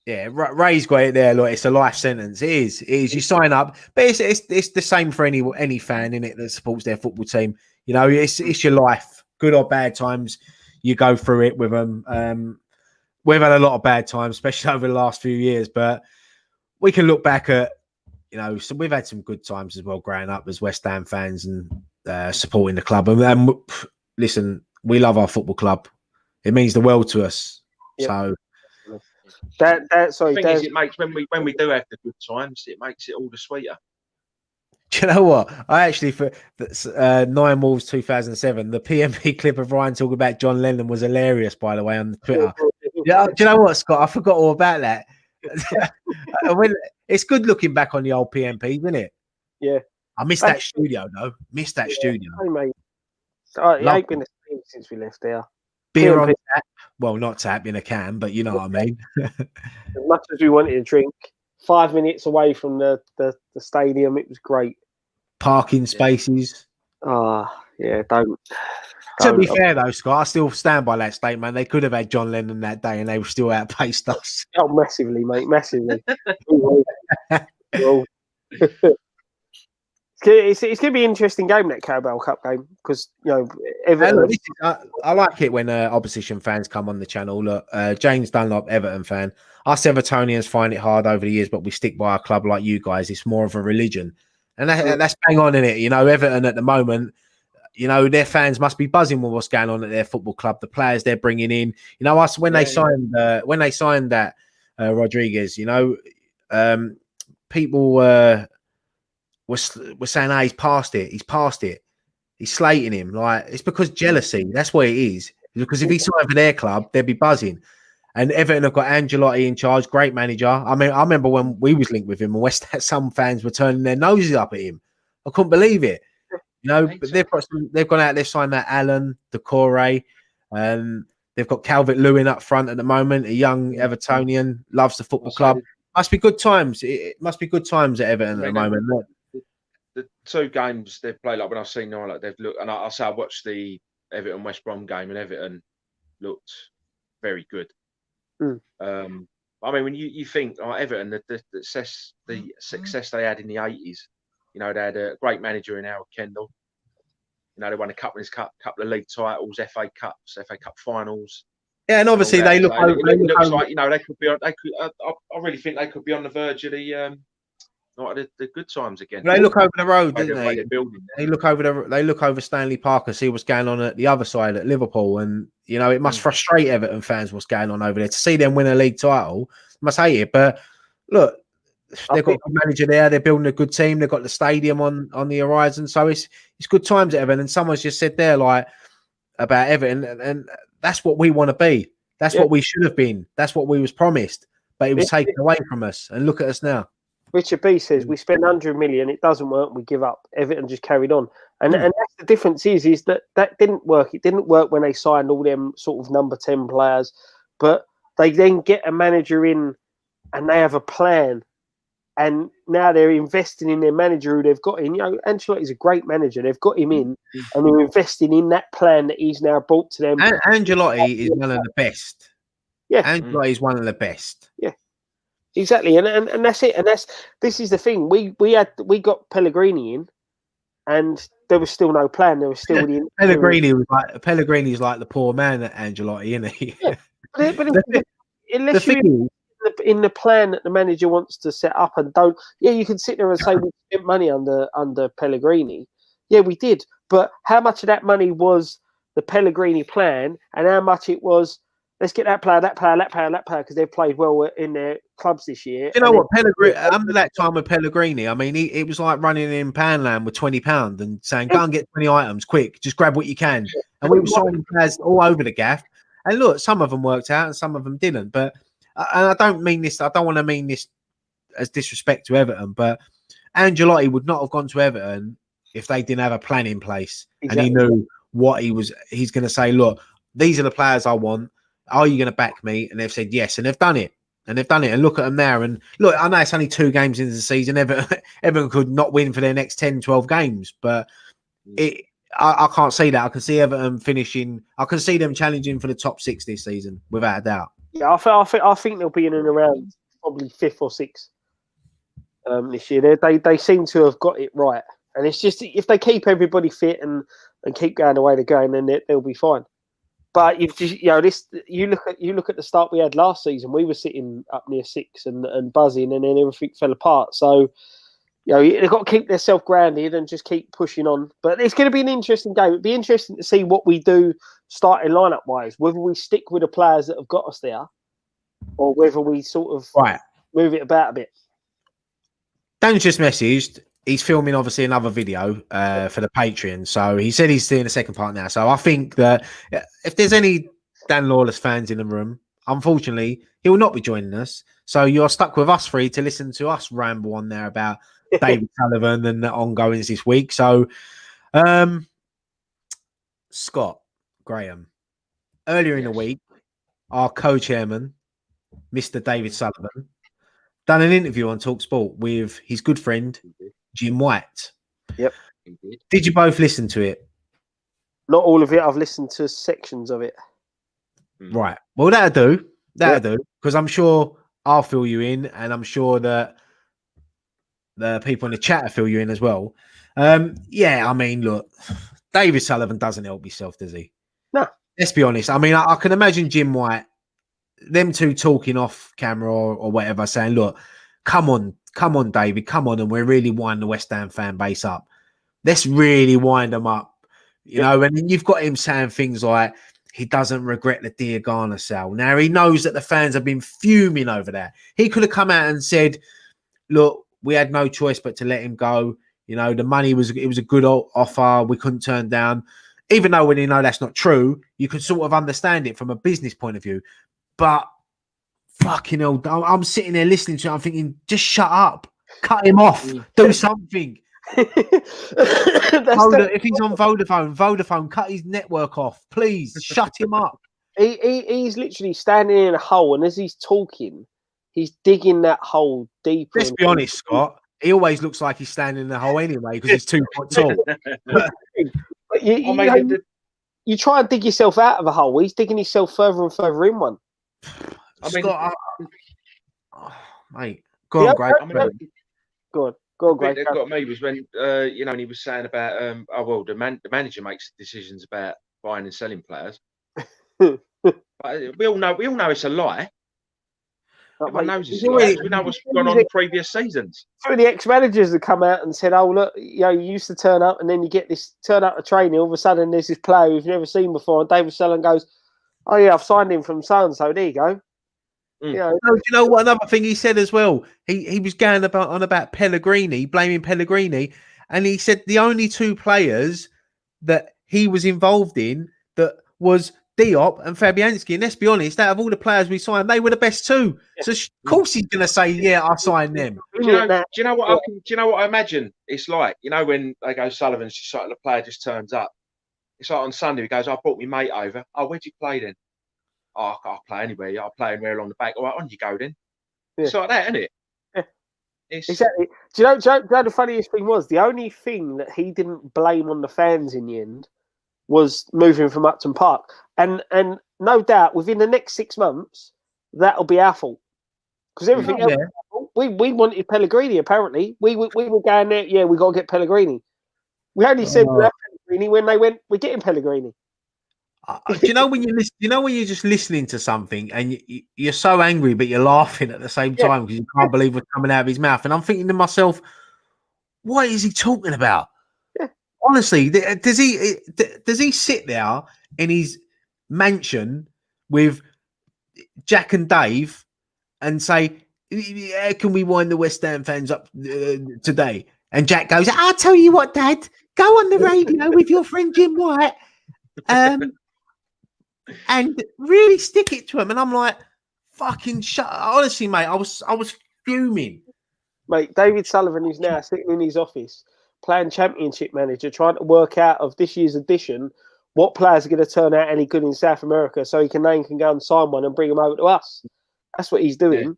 Yeah, Ray's got it there. Look, it's a life sentence. It is. You sign up, but it's the same for any fan in it that supports their football team. You know, it's your life. Good or bad times, you go through it with them. We've had a lot of bad times, especially over the last few years, but we can look back at, you know, so we've had some good times as well growing up as West Ham fans and supporting the club. And listen, we love our football club. It means the world to us. Yep. So the thing is, it makes when we do have the good times, it makes it all the sweeter. Do you know what? I actually, for 9 Wolves 2007, the PMP clip of Ryan talking about John Lennon was hilarious, by the way, on Twitter. Yeah, do you know what, Scott? I forgot all about that. It's good looking back on the old PMP, isn't it? Yeah. I missed that studio, though. Missed that studio. Hey, mate. It ain't been the same since we left there. Beer on tap. Well, not tap in a can, but you know what I mean. As much as we wanted to drink, 5 minutes away from the stadium, it was great. Parking spaces. Don't. To be fair, though, Scott, I still stand by that statement. They could have had John Lennon that day and they were still outpaced us. Oh, massively, mate, massively. It's going to be an interesting game, that Carabao Cup game, because, you know, Everton... I like it when opposition fans come on the channel. Look, James Dunlop, Everton fan. Us Evertonians find it hard over the years, but we stick by our club like you guys. It's more of a religion. And that's bang on in it. You know, Everton at the moment, you know, their fans must be buzzing with what's going on at their football club, the players they're bringing in. You know, us when they signed that Rodriguez, you know, people were saying, "Hey, he's past it. He's past it. He's slating him." Like, it's because jealousy. That's what it is. Because if he signed for their club, they'd be buzzing. And Everton have got Angelotti in charge, great manager. I mean, I remember when we was linked with him, and West Ham, some fans were turning their noses up at him. I couldn't believe it. You know, but they've gone out. They've signed that Allen, the COYI, they've got Calvert-Lewin up front at the moment, a young Evertonian, loves the football club. Must be good times. It must be good times at Everton at the moment. The 2 games they've played, like when I've seen them, like they've looked, and I say I watched the Everton West Brom game, and Everton looked very good. I mean, when you think Everton, the success they had in the 80s, you know, they had a great manager in Howard Kendall. You know, they won a couple of league titles, FA Cups, FA Cup finals. Yeah, and obviously they look. It looks like, you know, they could be. I really think they could be on the verge of the good times again. They look over the road, don't they? They look over Stanley Park and see what's going on at the other side at Liverpool, and you know it must frustrate Everton fans what's going on over there. To see them win a league title, must hate it. But look, they've got a good manager there. They're building a good team. They've got the stadium on the horizon, so it's good times at Everton. And someone's just said there like about Everton, and that's what we want to be. That's what we should have been. That's what we was promised, but it was taken away from us. And look at us now. Richard B says, we spend 100 million, it doesn't work, we give up. Everton just carried on. And that's the difference is that didn't work. It didn't work when they signed all them sort of number 10 players, but they then get a manager in and they have a plan. And now they're investing in their manager who they've got in. You know, Ancelotti's a great manager. They've got him in and they're investing in that plan that he's now brought to them. Ancelotti is one of the best. Yeah. Ancelotti is one of the best. Yeah. Exactly, and that's it, and this is the thing. We got Pellegrini in, and there was still no plan. There was still Pellegrini's like the poor man at Angelotti, isn't he? Yeah. But unless you're in the plan that the manager wants to set up, and don't, you can sit there and say we spent money under Pellegrini. Yeah, we did. But how much of that money was the Pellegrini plan, and how much it was, let's get that player, because they've played well in their clubs this year. You know what, Pellegrini, under that time with Pellegrini, I mean, it was like running in Panland with £20 and saying, go and get 20 items, quick, just grab what you can. And we were signing players all over the gaff. And look, some of them worked out and some of them didn't. But, and I don't mean this, I don't want to mean this as disrespect to Everton, but Ancelotti would not have gone to Everton if they didn't have a plan in place. Exactly. And he knew what he's going to say, look, these are the players I want. Are you going to back me? And they've said yes, and they've done it. And look at them now. And look, I know it's only 2 games into the season. Everton could not win for their next 10, 12 games. But I can't see that. I can see Everton finishing. I can see them challenging for the top 6 this season, without a doubt. Yeah, I think they'll be in and around probably 5th or 6th this year. They seem to have got it right. And it's just, if they keep everybody fit and keep going the way they're going, then they'll be fine. But you've just, you look at the start we had last season. We were sitting up near 6 and buzzing, and then everything fell apart. So, they've got to keep themselves grounded and just keep pushing on. But it's going to be an interesting game. It'd be interesting to see what we do starting lineup wise. Whether we stick with the players that have got us there, or whether we sort of move it about a bit. Dan's just messaged. He's filming, obviously, another video for the Patreon. So he said he's doing the second part now. So I think that if there's any Dan Lawless fans in the room, unfortunately, he will not be joining us. So you're stuck with us 3 to listen to us ramble on there about David Sullivan and the ongoings this week. So, Scott Graham, earlier in the week, our co-chairman, Mr. David Sullivan, done an interview on TalkSport with his good friend, Jim White. Yep. Did you both listen to it? Not all of it. I've listened to sections of it. Right. Well, that'll do. Because I'm sure I'll fill you in, and I'm sure that the people in the chat will fill you in as well. I mean, look, David Sullivan doesn't help himself, does he? No. Let's be honest. I mean, I can imagine Jim White, them two talking off camera or whatever, saying, look, come on, David, come on, and we're really winding the West Ham fan base up. Let's really wind them up, you know. And then you've got him saying things like he doesn't regret the Diagana sale. Now, he knows that the fans have been fuming over that. He could have come out and said, look, we had no choice but to let him go. You know, the money was a good offer. We couldn't turn down. Even though when you know that's not true, you can sort of understand it from a business point of view. But fucking hell, I'm sitting there listening to it. I'm thinking, just shut up. Cut him off. Do something. If he's on Vodafone, cut his network off. Please, shut him up. He's literally standing in a hole, and as he's talking, he's digging that hole deeper. Let's be honest, Scott. He always looks like he's standing in the hole anyway because he's 2 foot tall. You try and dig yourself out of a hole. He's digging himself further and further in one. Scott, mate, go on, Greg. Go on, Greg. That got me was when and he was saying about the manager makes decisions about buying and selling players. But we all know it's a lie. Everyone knows it's a lie. We know what's gone on in previous seasons. Some of the ex-managers have come out and said, "Oh, look, you used to turn up, and then you get this turn up to training. All of a sudden, there's this player we've never seen before." And David Sullivan goes, "Oh yeah, I've signed him from so and so. There you go." Do you know what? Another thing he said as well. He was going on about Pellegrini, blaming Pellegrini, and he said the only 2 players that he was involved in that was Diop and Fabianski. And let's be honest, out of all the players we signed, they were the best 2. So of course he's going to say, "Yeah, I signed them." Do you know what I imagine it's like? You know, when they go, Sullivan's just like the player just turns up. It's like on Sunday he goes, "I brought my mate over." "Oh, where'd you play then?" "Oh, I'll play anywhere. I'll play anywhere along the back." "All right, on you go then." Yeah. It's like that, isn't it? Yeah. Exactly. Do you know the funniest thing was? The only thing that he didn't blame on the fans in the end was moving from Upton Park. And no doubt, within the next 6 months, that'll be our fault. Because everything else, we wanted Pellegrini, apparently. We were going there, we got to get Pellegrini. We only said we have Pellegrini when they went, "We're getting Pellegrini." Do you know when you're just listening to something and you're so angry, but you're laughing at the same time because you can't believe what's coming out of his mouth? And I'm thinking to myself, what is he talking about? Yeah. Honestly, does he sit there in his mansion with Jack and Dave and say, "How can we wind the West Ham fans up today?" And Jack goes, "I'll tell you what, Dad, go on the radio with your friend Jim White, and really stick it to him." And I'm like, "Fucking shut!" Honestly, mate, I was fuming. Mate, David Sullivan is now sitting in his office playing Championship Manager, trying to work out of this year's edition what players are going to turn out any good in South America, so he can go and sign one and bring them over to us. That's what he's doing,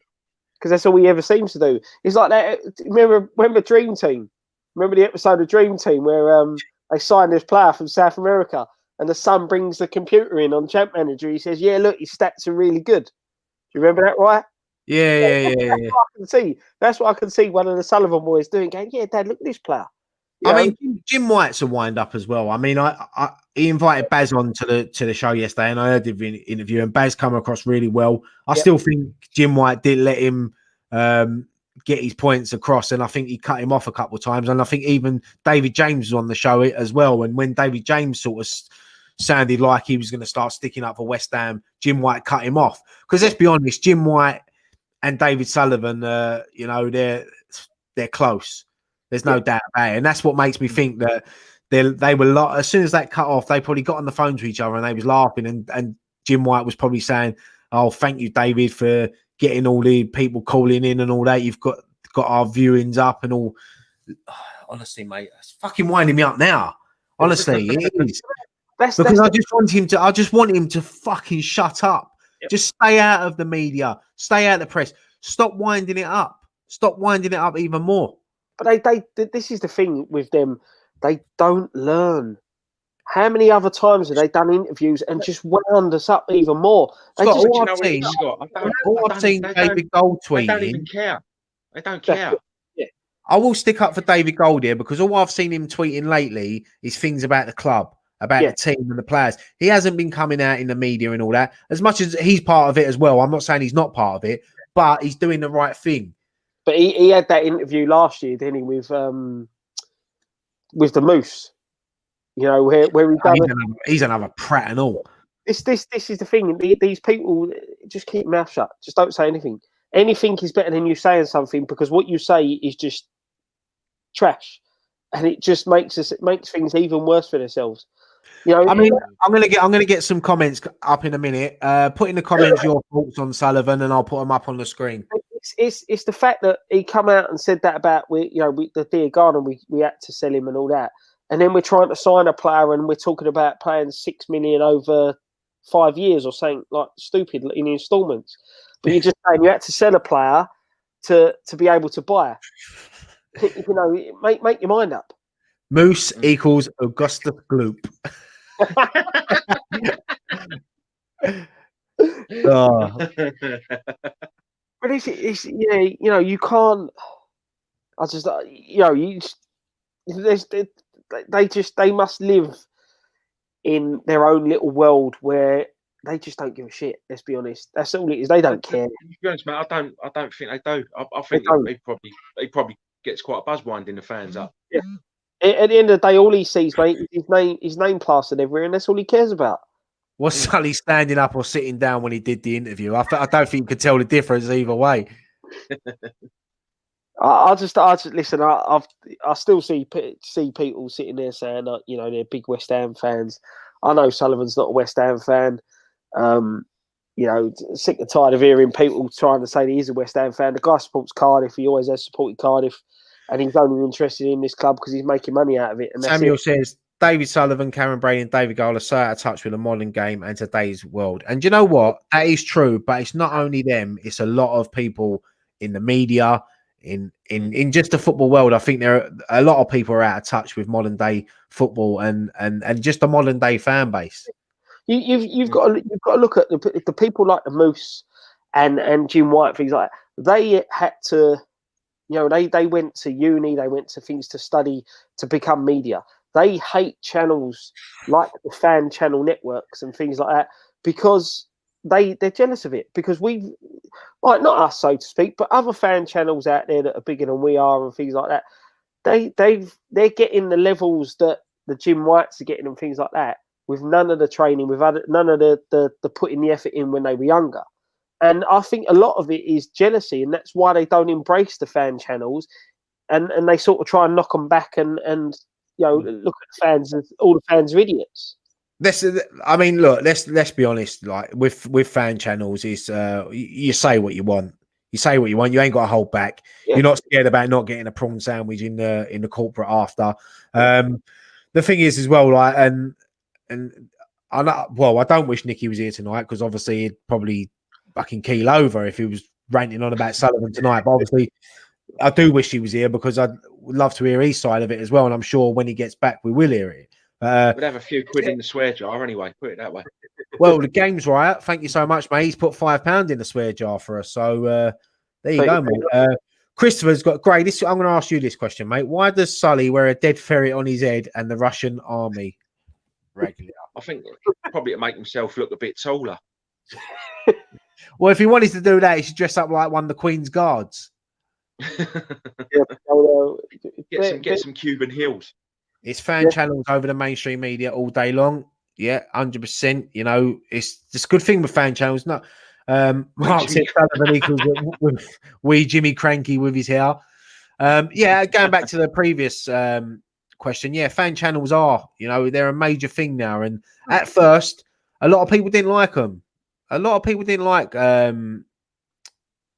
because that's all he ever seems to do. It's like that. Remember Dream Team? Remember the episode of Dream Team where they signed this player from South America, and the son brings the computer in on Champ Manager. He says, "Yeah, look, his stats are really good." Do you remember that, right? Yeah. That's what I can see one of the Sullivan boys doing. Going, "Yeah, Dad, look at this player." I mean, Jim White's a wind up as well. I mean, he invited Baz on to the show yesterday, and I heard the interview, and Baz come across really well. I still think Jim White did let him get his points across, and I think he cut him off a couple of times. And I think even David James was on the show as well. And when David James sort of sounded like he was going to start sticking up for West Ham, Jim White cut him off. Because let's be honest, Jim White and David Sullivan, they're close. There's no doubt about it. And that's what makes me think that they were as soon as that cut off, they probably got on the phone to each other and they was laughing. And Jim White was probably saying, "Oh, thank you, David, for getting all the people calling in and all that. You've got our viewings up and all." Honestly, mate, it's fucking winding me up now. Honestly, it is. Because I just want him to fucking shut up. Yep. Just stay out of the media. Stay out of the press. Stop winding it up. Stop winding it up even more. But this is the thing with them. They don't learn. How many other times have they done interviews and just wound us up even more? All I've seen David Gold tweeting. They don't even care. They don't care. Yeah. I will stick up for David Gold here because all I've seen him tweeting lately is things about the club, about the team and the players. He hasn't been coming out in the media and all that. As much as he's part of it as well. I'm not saying he's not part of it, but he's doing the right thing. But he had that interview last year, didn't he, with the Moose? You know, where he's another prat and all. This is the thing. These people just keep their mouth shut. Just don't say anything. Anything is better than you saying something, because what you say is just trash, and it just makes things even worse for themselves. You know, I mean, I'm gonna get some comments up in a minute. Put in the comments your thoughts on Sullivan, and I'll put them up on the screen. It's the fact that he come out and said that about the Diagana, we had to sell him and all that, and then we're trying to sign a player and we're talking about paying $6 million over 5 years or something like stupid in instalments. But you're just saying you had to sell a player to be able to buy. You know, make your mind up. Moose equals Augustus Gloop. But it's you know, you can't. I just they must live in their own little world where they just don't give a shit. Let's be honest. That's all it is. They don't care. To be honest, mate, I don't think they do. I think he probably gets quite a buzz winding the fans up. Yeah. At the end of the day, all he sees, mate, is his name plastered everywhere, and that's all he cares about. Was Sully standing up or sitting down when he did the interview? I don't think you could tell the difference either way. I just listen. I still see people sitting there saying, you know, they're big West Ham fans. I know Sullivan's not a West Ham fan. You know, sick and tired of hearing people trying to say that he's a West Ham fan. The guy supports Cardiff. He always has supported Cardiff, and he's only interested in this club because he's making money out of it. And Samuel says, David Sullivan, Cameron Brady, and David Gold are so out of touch with the modern game and today's world. And you know what? That is true, but it's not only them. It's a lot of people in the media, in just the football world. I think there are a lot of people are out of touch with modern day football and just the modern day fan base. You've got to look at the people like the Moose and Jim White, things like that. They had to, you know, they went to uni, they went to things to study to become media. They hate channels like the fan channel networks and things like that because they're jealous of it. Because not us, so to speak, but other fan channels out there that are bigger than we are and things like that. They're getting the levels that the Jim Whites are getting and things like that, with none of the training, with none of the putting the effort in when they were younger. And I think a lot of it is jealousy, and that's why they don't embrace the fan channels, and they sort of try and knock them back and look at the fans as all the fans are idiots. I mean, look, let's be honest. Like with fan channels, is you say what you want. You say what you want. You ain't got to hold back. Yeah. You're not scared about not getting a prawn sandwich in the corporate after. The thing is, as well, like, and I don't wish Nicky was here tonight, because obviously he'd probably fucking keel over if he was ranting on about Sullivan tonight. But obviously, I do wish he was here, because I'd love to hear his side of it as well. And I'm sure when he gets back, we will hear it. We'd have a few quid in the swear jar anyway, put it that way. Well, the game's right. Thank you so much, mate. He's put £5 in the swear jar for us. So there you go, mate. Christopher's got great. I'm going to ask you this question, mate. Why does Sully wear a dead ferret on his head and the Russian army regular? I think probably to make himself look a bit taller. Well, if he wanted to do that, he should dress up like one of the Queen's guards. Get some Cuban heels. It's fan channels over the mainstream media all day long. Yeah, 100%. You know, it's a good thing with fan channels. No, Mark said Sullivan equals wee Jimmy Cranky with his hair. Yeah, going back to the previous question. Yeah, fan channels are, they're a major thing now. And at first, a lot of people didn't like them. A lot of people didn't like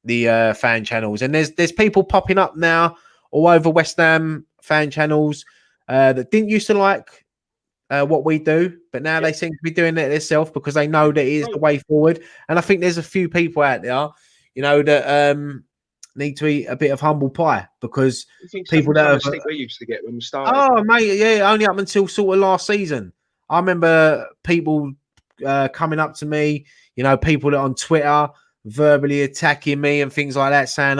the fan channels. And there's people popping up now all over West Ham fan channels that didn't used to like what we do, but now they seem to be doing it themselves, because they know that it is the way forward. And I think there's a few people out there, that need to eat a bit of humble pie, because people that have, we used to get when we started. Oh, mate, yeah, only up until sort of last season. I remember people coming up to me, people that on Twitter verbally attacking me and things like that, saying,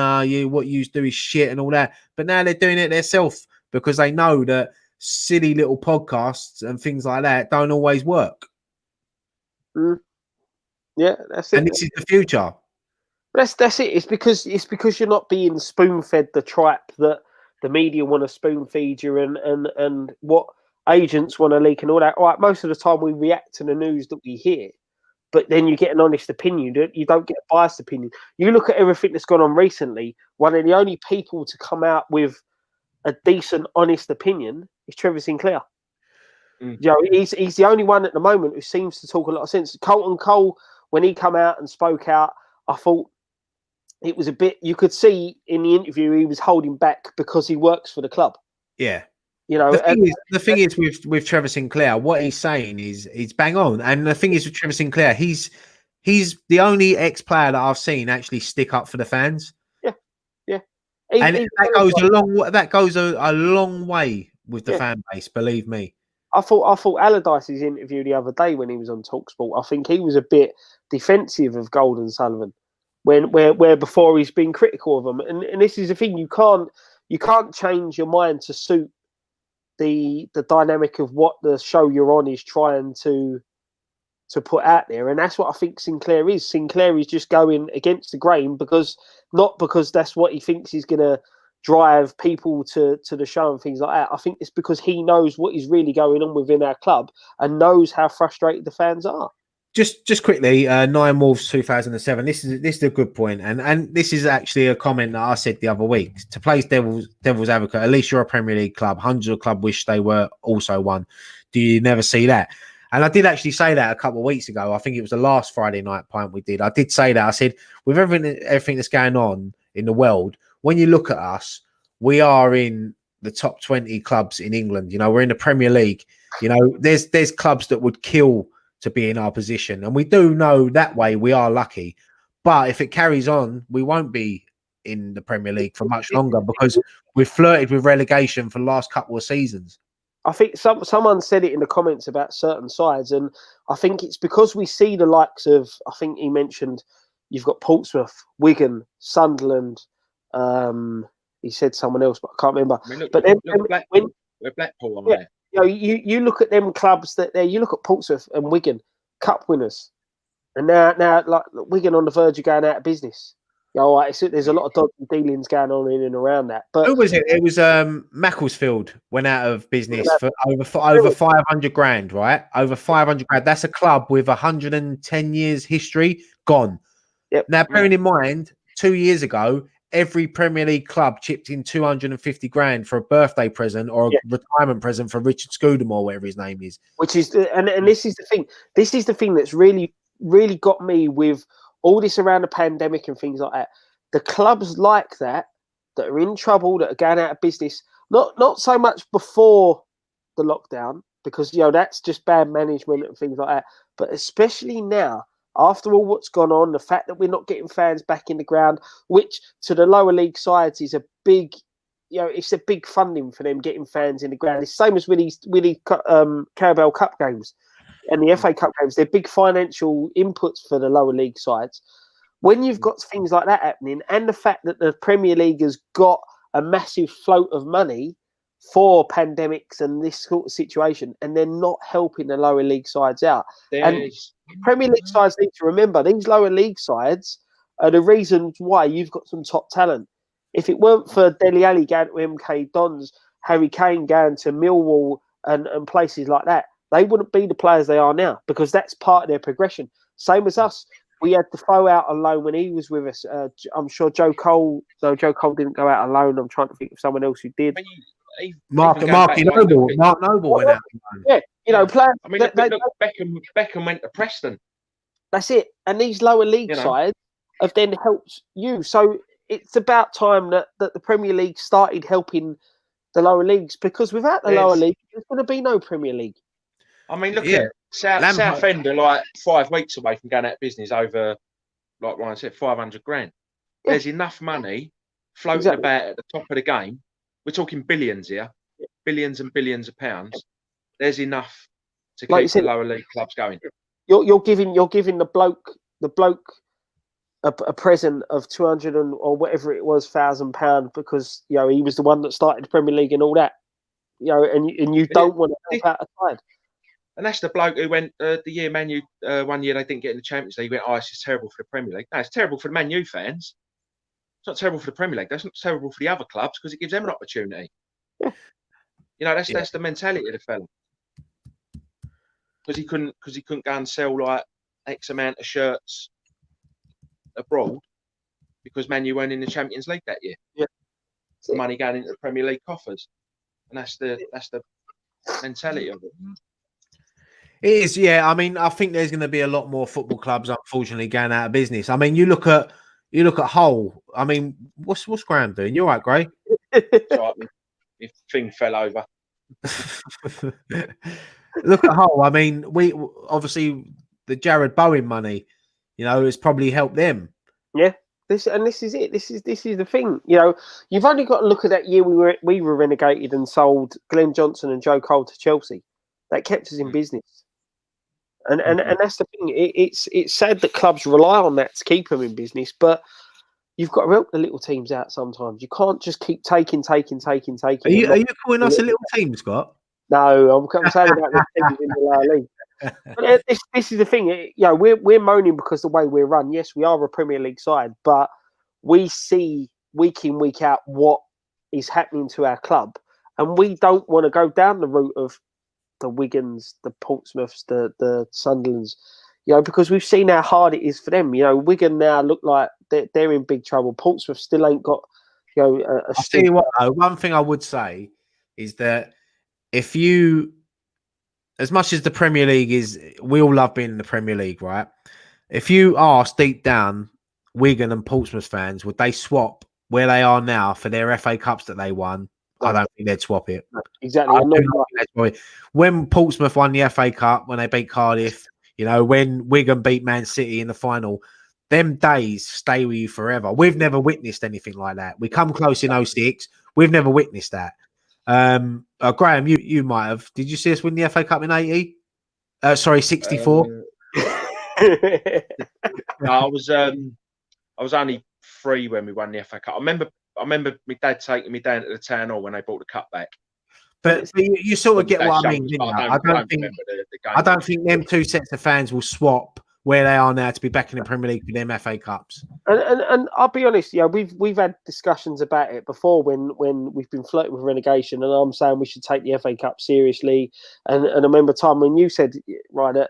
what you do is shit and all that. But now they're doing it themselves, because they know that silly little podcasts and things like that don't always work. Yeah, that's it. And this is the future. That's it. It's because you're not being spoon-fed the trap that the media want to spoon-feed you, and what agents want to leak and all that. All right, most of the time we react to the news that we hear, but then you get an honest opinion. You don't get a biased opinion. You look at everything that's gone on recently. One of the only people to come out with a decent, honest opinion is Trevor Sinclair. He's the only one at the moment who seems to talk a lot of sense. Colton Cole, when he come out and spoke out, I thought it was a bit. You could see in the interview he was holding back because he works for the club. Yeah, the thing is with Trevor Sinclair, what he's saying is bang on. And the thing is with Trevor Sinclair, he's the only ex-player that I've seen actually stick up for the fans. That goes a long way with the fan base, believe me. I thought Allardyce's interview the other day when he was on TalkSport, I think he was a bit defensive of Gold and Sullivan, where before he's been critical of them. And this is the thing, you can't change your mind to suit the dynamic of what the show you're on is trying to put out there. And that's what I think Sinclair is. Sinclair is just going against the grain, not because that's what he thinks is going to drive people to the show and things like that. I think it's because he knows what is really going on within our club and knows how frustrated the fans are. Just quickly, 9 Wolves 2007. This is a good point, and this is actually a comment that I said the other week. To play devil's advocate, at least you're a Premier League club. Hundreds of clubs wish they were also one. Do you never see that? And I did actually say that a couple of weeks ago. I think it was the last Friday night pint we did. I did say that. I said, with everything that's going on in the world, when you look at us, we are in the top 20 clubs in England. We're in the Premier League. There's clubs that would kill to be in our position. And we do know that way we are lucky. But if it carries on, we won't be in the Premier League for much longer, because we've flirted with relegation for the last couple of seasons. I think someone said it in the comments about certain sides, and I think it's because we see the likes of, I think he mentioned, you've got Portsmouth, Wigan, Sunderland. He said someone else, but I can't remember. I mean, look, but then we're Blackpool on there. You look at them clubs you look at Portsmouth and Wigan, cup winners, and now like Wigan on the verge of going out of business. All right, so there's a lot of dodgy dealings going on in and around that. But who was it? It was Macclesfield went out of business for over 500 grand, right? Over 500 grand. That's a club with 110 years history gone. Yep. Now, bearing in mind, 2 years ago, every Premier League club chipped in 250 grand for a birthday present or a retirement present for Richard Scudamore, whatever his name is. Which is, and this is the thing. This is the thing that's really, really got me with all this around the pandemic and things like that. The clubs like that are in trouble, that are going out of business, not so much before the lockdown, because that's just bad management and things like that, but especially now, after all what's gone on, the fact that we're not getting fans back in the ground, which to the lower league sides is a big, it's a big funding for them getting fans in the ground. It's the same as with these Carabao Cup games and the FA Cup games. They're big financial inputs for the lower league sides. When you've got things like that happening, and the fact that the Premier League has got a massive float of money for pandemics and this sort of situation, and they're not helping the lower league sides out. And Premier League sides need to remember, these lower league sides are the reasons why you've got some top talent. If it weren't for Dele Alli going to MK Dons, Harry Kane going to Millwall and places like that, they wouldn't be the players they are now, because that's part of their progression. Same as us. We had Defoe out on loan when he was with us. I'm sure Joe Cole didn't go out alone. I'm trying to think of someone else who did. Mark Noble went out alone. Yeah, players. I mean, look, Beckham went to Preston. That's it. And these lower league sides have then helped you. So it's about time that the Premier League started helping the lower leagues, because without the lower league, there's going to be no Premier League. I mean, look at Southend are like 5 weeks away from going out of business over, like Ryan said, 500 grand. Yeah. There's enough money floating about at the top of the game. We're talking billions here, billions and billions of pounds. There's enough to keep the lower league clubs going. You're giving the bloke a present of 200 or whatever it was £1,000 because he was the one that started the Premier League and all that. And you don't want to help out a side. And that's the bloke who went the year Man U, 1 year they didn't get in the Champions League. He went, this is terrible for the Premier League. No, it's terrible for the Man U fans. It's not terrible for the Premier League. That's not terrible for the other clubs because it gives them an opportunity. Yeah. That's the mentality of the fella. Because he couldn't go and sell like X amount of shirts abroad because Man U weren't in the Champions League that year. Yeah. The money going into the Premier League coffers. And that's the mentality of it. It is, yeah. I mean, I think there's going to be a lot more football clubs, unfortunately, going out of business. I mean, you look at Hull. I mean, what's Graham doing? You all right, Gray? Right, your thing fell over. Look at Hull. I mean, we obviously the Jared Bowen money, has probably helped them. Yeah. This is it. This is the thing. You've only got to look at that year we were relegated and sold Glenn Johnson and Joe Cole to Chelsea. That kept us in business. And that's the thing. It's sad that clubs rely on that to keep them in business, but you've got to help the little teams out sometimes. You can't just keep taking. Are you calling us a little team, Scott? No, I'm saying about the teams in the lower league. But this is the thing. We're moaning because the way we're run. Yes, we are a Premier League side, but we see week in, week out what is happening to our club, and we don't want to go down the route of the Wigans, the Portsmouths, the Sunderlands, because we've seen how hard it is for them. Wigan now look like they're in big trouble. Portsmouth still ain't got, a I'll tell you what, though, one thing I would say is that if you, as much as the Premier League is, we all love being in the Premier League, right? If you ask deep down Wigan and Portsmouth fans, would they swap where they are now for their FA Cups that they won? I don't think they'd swap it. Exactly. When Portsmouth won the FA Cup, when they beat Cardiff, when Wigan beat Man City in the final, them days stay with you forever. We've never witnessed anything like that. We come close in 06. We've never witnessed that. Graham, you might have. Did you see us win the FA Cup in 80? 64? No, I was only 3 when we won the FA Cup. I remember my dad taking me down to the town hall when they brought the cup back. But you sort of get what I mean, didn't you? I don't think them two sets of fans will swap where they are now to be back in the Premier League with them FA Cups. And I'll be honest, we've had discussions about it before when we've been flirting with relegation, and I'm saying we should take the FA Cup seriously. And I remember a time when you said, right, that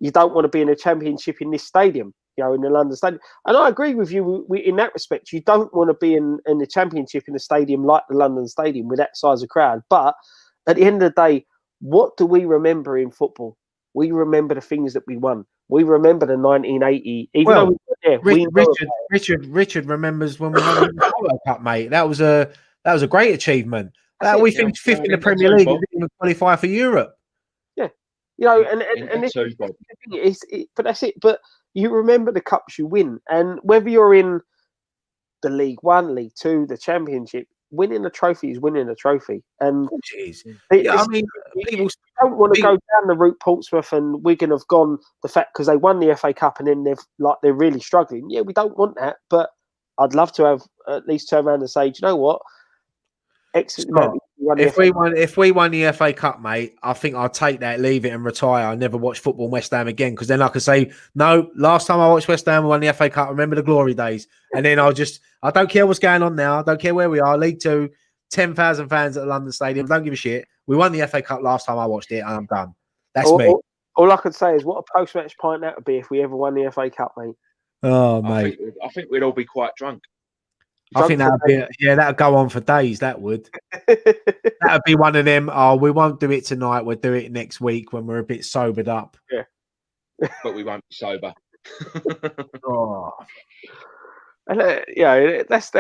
you don't want to be in a championship in this stadium, in the London Stadium. And I agree with you in that respect. You don't want to be in the championship in a stadium like the London Stadium with that size of crowd. But at the end of the day, what do we remember in football? We remember the things that we won. We remember the 1980. Richard remembers when we won the World Cup, mate. That was a great achievement. We finished fifth in the Premier League and didn't even qualify for Europe. Yeah, but that's it. But you remember the cups you win, and whether you're in the League One, League Two, the Championship, winning a trophy is winning a trophy. And of course it is. People don't want to go down the route Portsmouth and Wigan have gone the fact because they won the FA Cup and then they're really struggling. Yeah, we don't want that, but I'd love to have at least turn around and say, do you know what? Scott, if we won the FA Cup, mate, I think I'll take that, leave it, and retire. I'll never watch football in West Ham again because then I can say, no, last time I watched West Ham, we won the FA Cup. Remember the glory days, and then I don't care what's going on now. I don't care where we are. League Two, 10,000 fans at the London Stadium. Don't give a shit. We won the FA Cup last time I watched it, and I'm done. That's me. All I could say is, what a post-match pint that would be if we ever won the FA Cup, mate. Oh, mate, I think we'd all be quite drunk. I think that'd go on for days. That would. That'd be one of them. Oh, we won't do it tonight. We'll do it next week when we're a bit sobered up. Yeah, but we won't be sober. Oh, and that's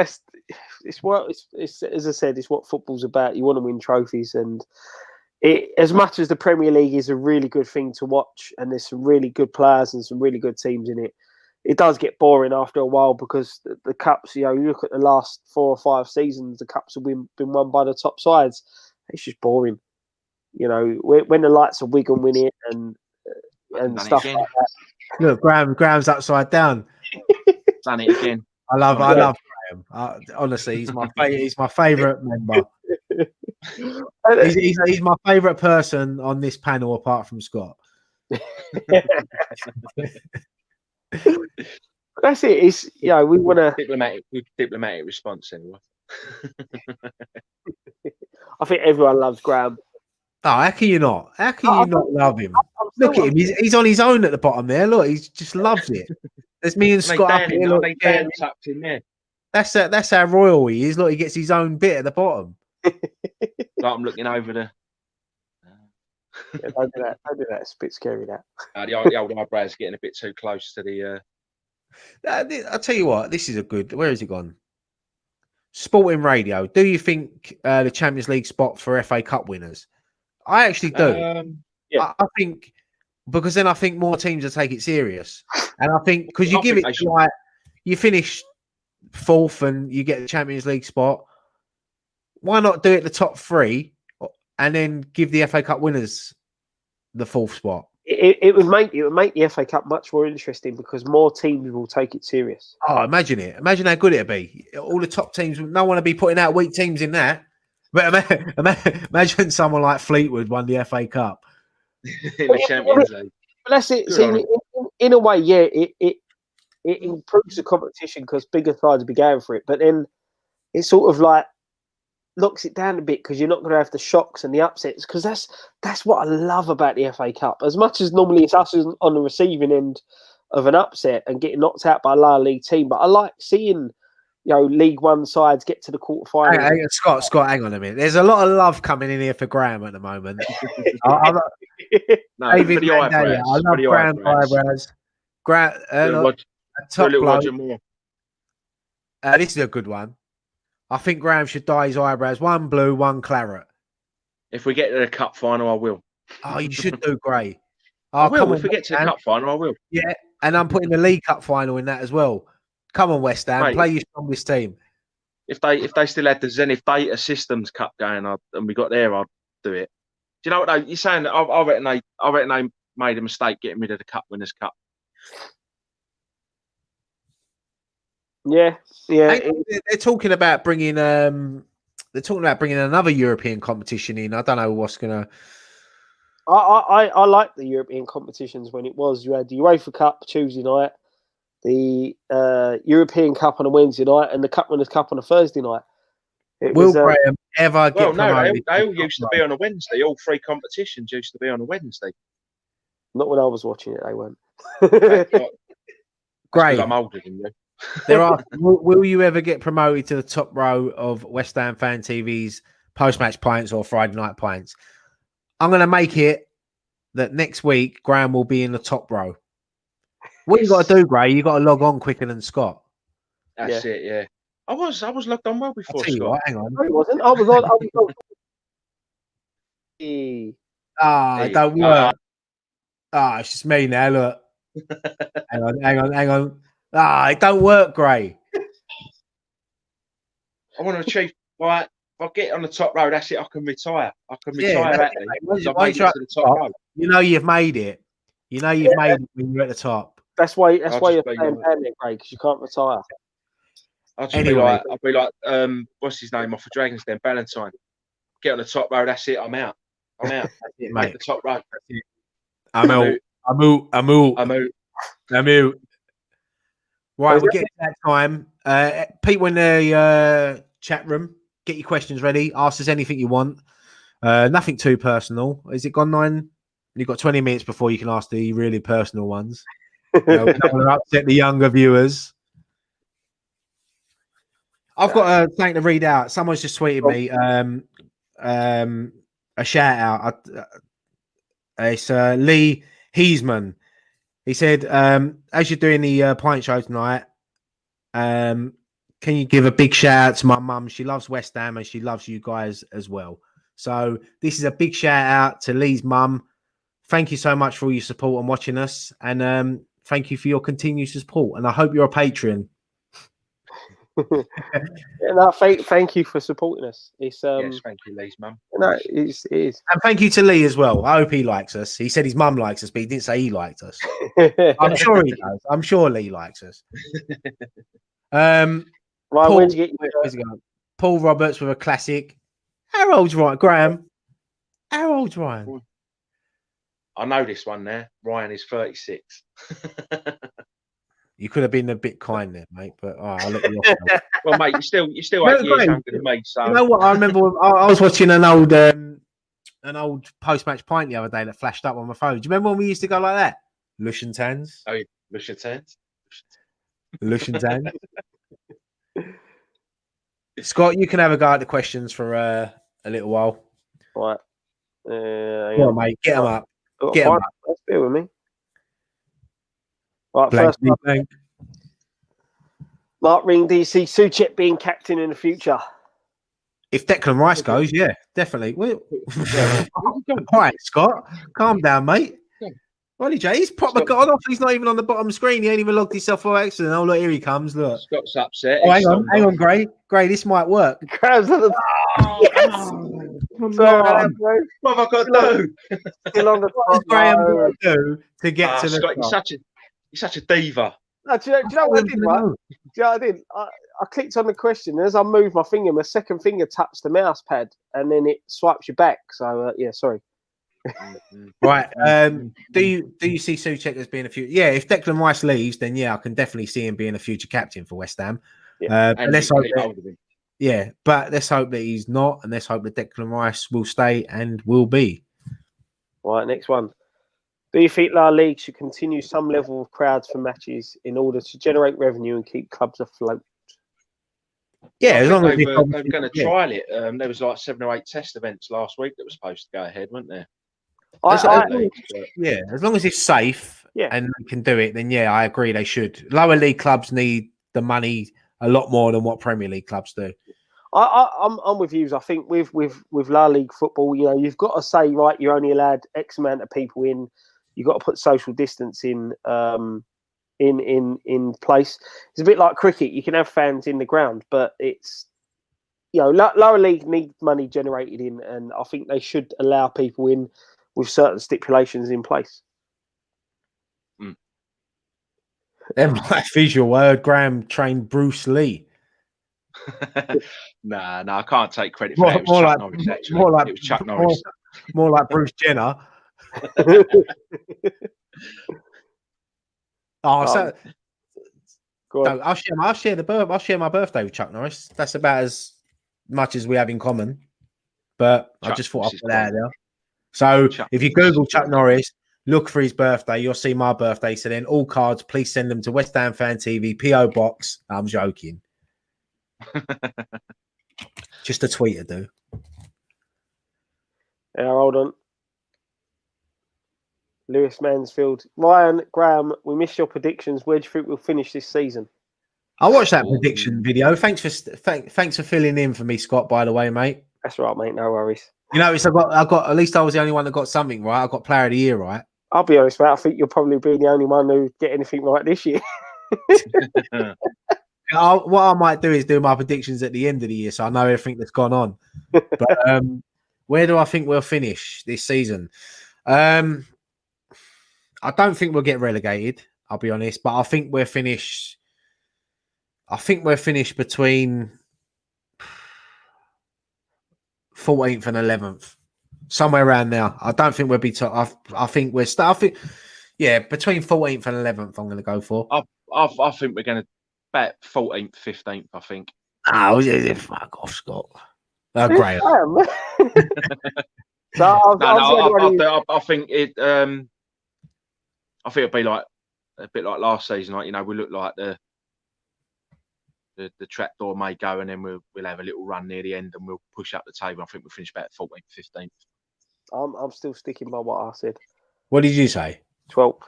it's as I said, it's what football's about. You want to win trophies, and as much as the Premier League is a really good thing to watch, and there's some really good players and some really good teams in it. It does get boring after a while because the cups, you look at the last 4 or 5 seasons, the cups have been won by the top sides. It's just boring. When the likes of Wigan win it and stuff like that. Look, Graham's upside down. Done it again. I love Graham. Honestly, he's my favourite member. He's my favourite person on this panel apart from Scott. That's it. It's we want to diplomatic response anyway. I think everyone loves Graham. Oh, how can you not? How can you not love him? Look at him. He's on his own at the bottom there. Look, he just loves it. There's me and Scott up here. Look, tucked in there. That's how royal he is. Look, he gets his own bit at the bottom. Like I'm looking over the. Yeah, don't do that. It's a bit scary. That the old eyebrows getting a bit too close to the. I'll tell you what. This is a good. Where has it gone? Sporting Radio. Do you think the Champions League spot for FA Cup winners? I actually do. Yeah. I think because then I think more teams will take it serious, and I think because you give it like you finish 4th and you get the Champions League spot. Why not do it the top 3? And then give the FA Cup winners the 4th spot. It would make the FA Cup much more interesting because more teams will take it serious. Oh, imagine it! Imagine how good it'd be. All the top teams. No one would be putting out weak teams in that. But imagine someone like Fleetwood won the FA Cup in the Champions League. But that's it. See, in a way, yeah, it improves the competition because bigger sides will be going for it. But then it sort of like knocks it down a bit because you're not going to have the shocks and the upsets because that's what I love about the FA Cup. As much as normally it's us on the receiving end of an upset and getting knocked out by a lower league team, but I like seeing League One sides get to the quarterfinals. Hey, Scott, hang on a minute. There's a lot of love coming in here for Graham at the moment. I love Graham's eyebrows. Top bloke. This is a good one. I think Graham should dye his eyebrows 1 blue, 1 claret. If we get to the cup final, I will. Oh, you should do grey. I will. If we get to the cup final, I will. Yeah, and I'm putting the League Cup final in that as well. Come on, West Ham, play your strongest team. If they still had the Zenith Data Systems Cup going and we got there, I'd do it. Do you know what you're saying? I reckon they made a mistake getting rid of the Cup Winners' Cup. Yeah. They're talking about bringing. They're talking about bringing another European competition in. I don't know what's gonna. I like the European competitions when it was. You had the UEFA Cup Tuesday night, the European Cup on a Wednesday night, and the Cup Winners' Cup on a Thursday night. Will Graham ever get promoted? They all used to be on a Wednesday. All three competitions used to be on a Wednesday. Not when I was watching it, they weren't. Great. I'm older than you. Will you ever get promoted to the top row of West Ham Fan TV's post-match pints or Friday night pints? I'm going to make it that next week Graham will be in the top row. What you got to do, Gray? You got to log on quicker than Scott. That's it. Yeah, I was logged on well before Scott. What, hang on. No, it wasn't. I was on. It don't work. It's just me now. Look. hang on. It don't work, Gray. I want to achieve. Right, if I get on the top row, that's it. I can retire. I can retire at it. Once you're at the top row, you know you've made it. You know you've made it when you're at the top. That's why you're playing bandit, Gray, because you can't retire. I'll be like, what's his name off of Dragon's Den, Valentine. Get on the top row, that's it. I'm out. That's it, mate. The top row. That's it. I'm out. Right, we'll get to that time. People in the chat room, get your questions ready. Ask us anything you want. Nothing too personal. Is it gone 9? You've got 20 minutes before you can ask the really personal ones. We don't want to upset the younger viewers. I've got a thing to read out. Someone's just tweeted me a shout out. It's Lee Heisman. He said, as you're doing the pint show tonight, can you give a big shout out to my mum? She loves West Ham and she loves you guys as well. So this is a big shout out to Lee's mum. Thank you so much for all your support and watching us. And thank you for your continued support. And I hope you're a patron. Thank you for supporting us. It's yes, thank you, Lee's mum. No, it is. And thank you to Lee as well. I hope he likes us. He said his mum likes us, but he didn't say he liked us. I'm sure he does. I'm sure Lee likes us. Right, where'd you get Paul Roberts with a classic. How old's Ryan? Graham? How old's Ryan? I know this one now. Ryan is 36. You could have been a bit kind there, mate, but I'll let you off. Well, mate, you're still 8 years younger than me. So you know what? I remember I was watching an old post-match pint the other day that flashed up on my phone. Do you remember when we used to go like that? Lush and Tans. Oh, Lush and Tans. Lush and Tans. Scott, you can have a go at the questions for a little while. Right. Come on, mate. Get them up. Get them up. Let's bear with me. Right, Blank, first up, Mark Ring, DC Souček being captain in the future. If Declan Rice goes, yeah, definitely. All right, Scott, calm down, mate. Well, he's proper got off. He's not even on the bottom screen. He ain't even logged himself for accident. Oh, look, here he comes. Look. Scott's upset. Oh, hang on, Gray. Gray, this might work. Graham's on the yes! What have I got to do? Still on the top. What does Graham got to do to get to the Scott, top? You're such a diva. No, do you know what I did, right? Do you know what I did? I clicked on the question, and as I moved my finger, my second finger touched the mouse pad, and then it swipes you back. So, yeah, sorry. Right. Do you see Souček as being a future? Yeah, if Declan Rice leaves, then yeah, I can definitely see him being a future captain for West Ham. Yeah. But let's hope but let's hope that he's not, and let's hope that Declan Rice will stay and will be. Right, next one. Do you think La Liga should continue some level of crowds for matches in order to generate revenue and keep clubs afloat? Yeah, as long as they were going to trial it. There was like 7 or 8 test events last week that were supposed to go ahead, weren't there? As long as it's safe and they can do it, then yeah, I agree they should. Lower league clubs need the money a lot more than what Premier League clubs do. I'm with you. I think with La Liga football, you know, you've got to say, right, you're only allowed X amount of people in. You've got to put social distancing in place. It's a bit like cricket. You can have fans in the ground, but it's, you know, lower league need money generated in, and I think they should allow people in with certain stipulations in place. My visual word, Graham trained Bruce Lee. Nah, I can't take credit for that. It was Chuck Norris, actually. It was Chuck Norris. More like Bruce Jenner. So go on. I'll share my birthday with Chuck Norris. That's about as much as we have in common. But I just thought I'd put that out there. So if you Google Chuck Norris, look for his birthday, you'll see my birthday. So then all cards, please send them to West Ham Fan TV, PO Box. I'm joking. Just a tweet to do. Yeah, hold on. Lewis Mansfield. Ryan, Graham, we missed your predictions. Where do you think we'll finish this season? I watched that prediction video. Thanks for filling in for me, Scott, by the way, mate. That's right, mate. No worries. You know, I got at least I was the only one that got something right. I got Player of the Year right. I'll be honest, mate. I think you'll probably be the only one who get anything right this year. What I might do is do my predictions at the end of the year, so I know everything that's gone on. But where do I think we'll finish this season? I don't think we'll get relegated. I'll be honest, but I think we're finished. I think we're finished between 14th and 11th, somewhere around there. I don't think we'll be top. I think we're between 14th and 11th. I'm going to go for. I think we're going to bet 14th, 15th. I think. Oh, fuck off, Scott. Oh, great. I think it. I think it'll be like a bit like last season. Like, you know, we look like the trapdoor may go, and then we'll have a little run near the end, and we'll push up the table. I think we'll finish about 14th, 15th. I'm still sticking by what I said. What did you say? 12th.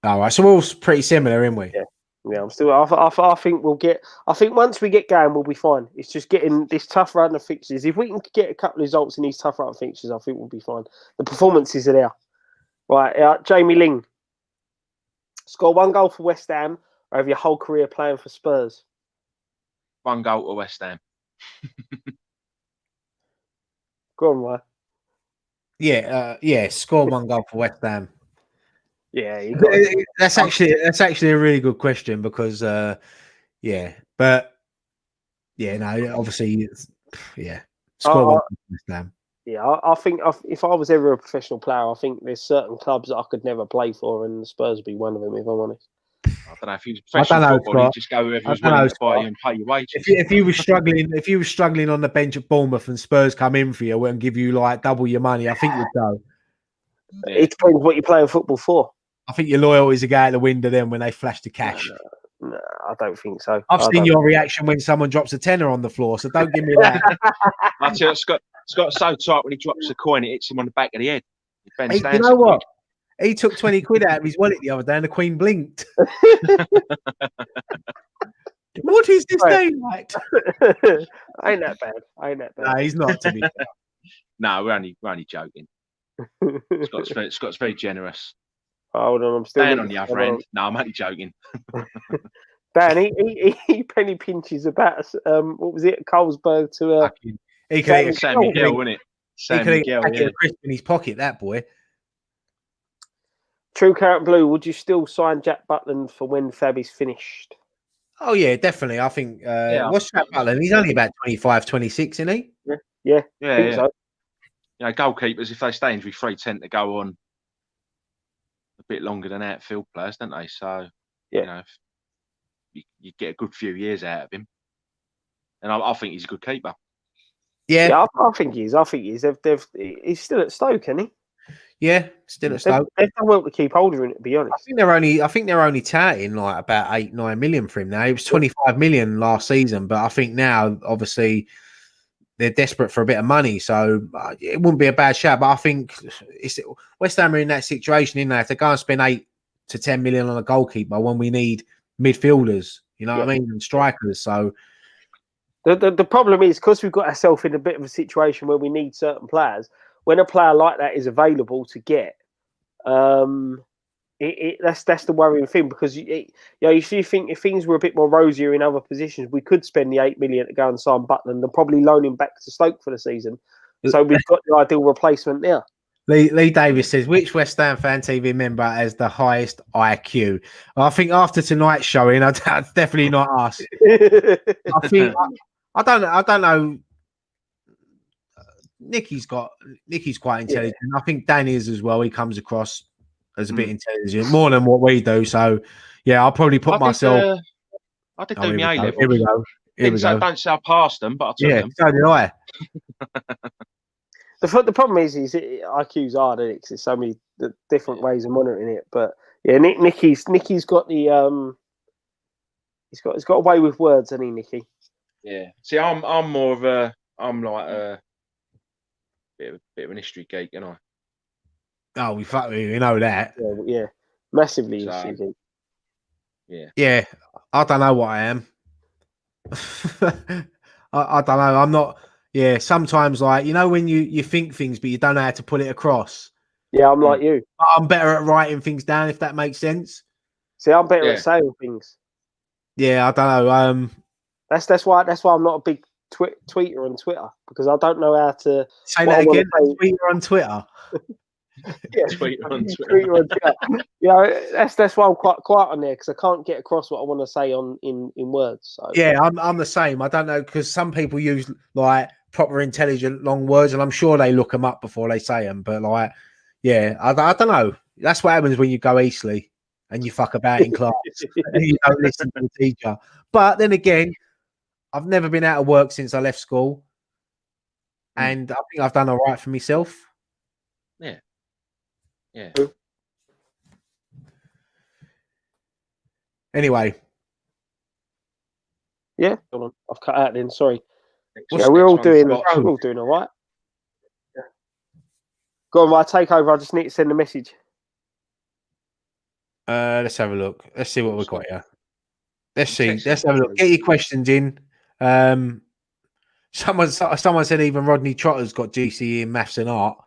All right, so we're all pretty similar, aren't we? Yeah. I'm still. I think we'll get. I think once we get going, we'll be fine. It's just getting this tough run of fixtures. If we can get a couple of results in these tough run of fixtures, I think we'll be fine. The performances are there. Right, Jamie Ling. Score 1 goal for West Ham over your whole career playing for Spurs. 1 goal to West Ham. Go on, Ryan. Yeah. Score 1 goal for West Ham. Yeah, that's actually a really good question because obviously, score 1 for West Ham. Yeah, I think if I was ever a professional player, I think there's certain clubs that I could never play for, and the Spurs would be one of them, if I'm honest. I don't know if you're professional football, you just go whoever was willing to buy you and pay your wages. If you were struggling on the bench at Bournemouth and Spurs come in for you and give you like double your money, I think you'd go. It depends what you're playing football for. I think your loyalties will go out the window then when they flash the cash. No, I don't think so. I've seen your reaction when someone drops a tenner on the floor, so don't give me that. I tell you, Scott's so tight when he drops a coin, it hits him on the back of the head. You know what? He took 20 quid out of his wallet the other day and the Queen blinked. What is this day like? Ain't that bad. No, he's not, to be fair. No, we're only joking. Scott's very generous. Hold on, I'm still Dan on the other end. No, I'm only joking. Dan, he penny pinches about what was it, Carlsberg to he could Sam Miguel, wasn't it? Sam Miguel, a crisp in his pocket, that boy. True Carrot Blue, would you still sign Jack Butland for when Fab is finished? Oh yeah, definitely. I think what's Jack Butland? He's only about 25, 26, isn't he? Yeah. So. You know, goalkeepers, if they stay injury free, tend to go on a bit longer than outfield players, don't they? So, you know, you get a good few years out of him. And I think he's a good keeper. Yeah, I think he is. He's still at Stoke, isn't he? Yeah, still at Stoke. They've done well to keep hold of him, to be honest. I think they're only touting like about 8-9 million for him now. He was 25 million last season, but I think now, obviously, they're desperate for a bit of money, so it wouldn't be a bad shout. But I think West Ham are in that situation, in there. If they go and spend 8 to 10 million on a goalkeeper when we need midfielders, you know what I mean, and strikers. So the problem is because we've got ourselves in a bit of a situation where we need certain players. When a player like that is available to get, that's the worrying thing, because if you think if things were a bit more rosier in other positions, we could spend the 8 million to go and sign Butland and probably loan him back to Stoke for the season. So we've got the ideal replacement there. Lee Davis says, which West Ham Fan TV member has the highest IQ? I think after tonight's showing, it's definitely not us. I don't know. Nicky's quite intelligent. I think Dan is as well. He comes across as a bit intelligent, more than what we do. So, yeah, I'll probably put myself. I did do my A levels. Here we go. Don't say I passed them, but I took them. So did I. The problem is IQ's hard, isn't it? 'Cause there's so many different ways of monitoring it. But yeah, Nicky's got the he's got a way with words, hasn't he, Nicky? Yeah. See, I'm more of a like a bit of an history geek, you know. Oh, we know that. Yeah, massively So, history geek. Yeah. I don't know what I am. I don't know. I'm not. Yeah, sometimes like when you think things, but you don't know how to put it across. Yeah, I'm like you. I'm better at writing things down, if that makes sense. See, I'm better at saying things. Yeah, I don't know. That's why I'm not a big tweeter on Twitter, because I don't know how to say that again. Tweeter on Twitter. Yeah, tweeter on Twitter. Yeah, that's why I'm quite quiet on there, because I can't get across what I want to say in words. So. Yeah, I'm the same. I don't know, because some people use like proper intelligent long words, and I'm sure they look them up before they say them. But like, yeah, I don't know. That's what happens when you go Eastleigh and you fuck about in class and you don't listen to the teacher. But then again, I've never been out of work since I left school, and I think I've done all right for myself. Yeah. Anyway. Yeah, hold on. I've cut out then. Sorry. We're all doing all right. Yeah. Go on, take over. I just need to send a message. Let's have a look. Let's see what we've got here. Let's see. Let's have a look. Get your questions in. Someone said even Rodney Trotter's got GCE in maths and art.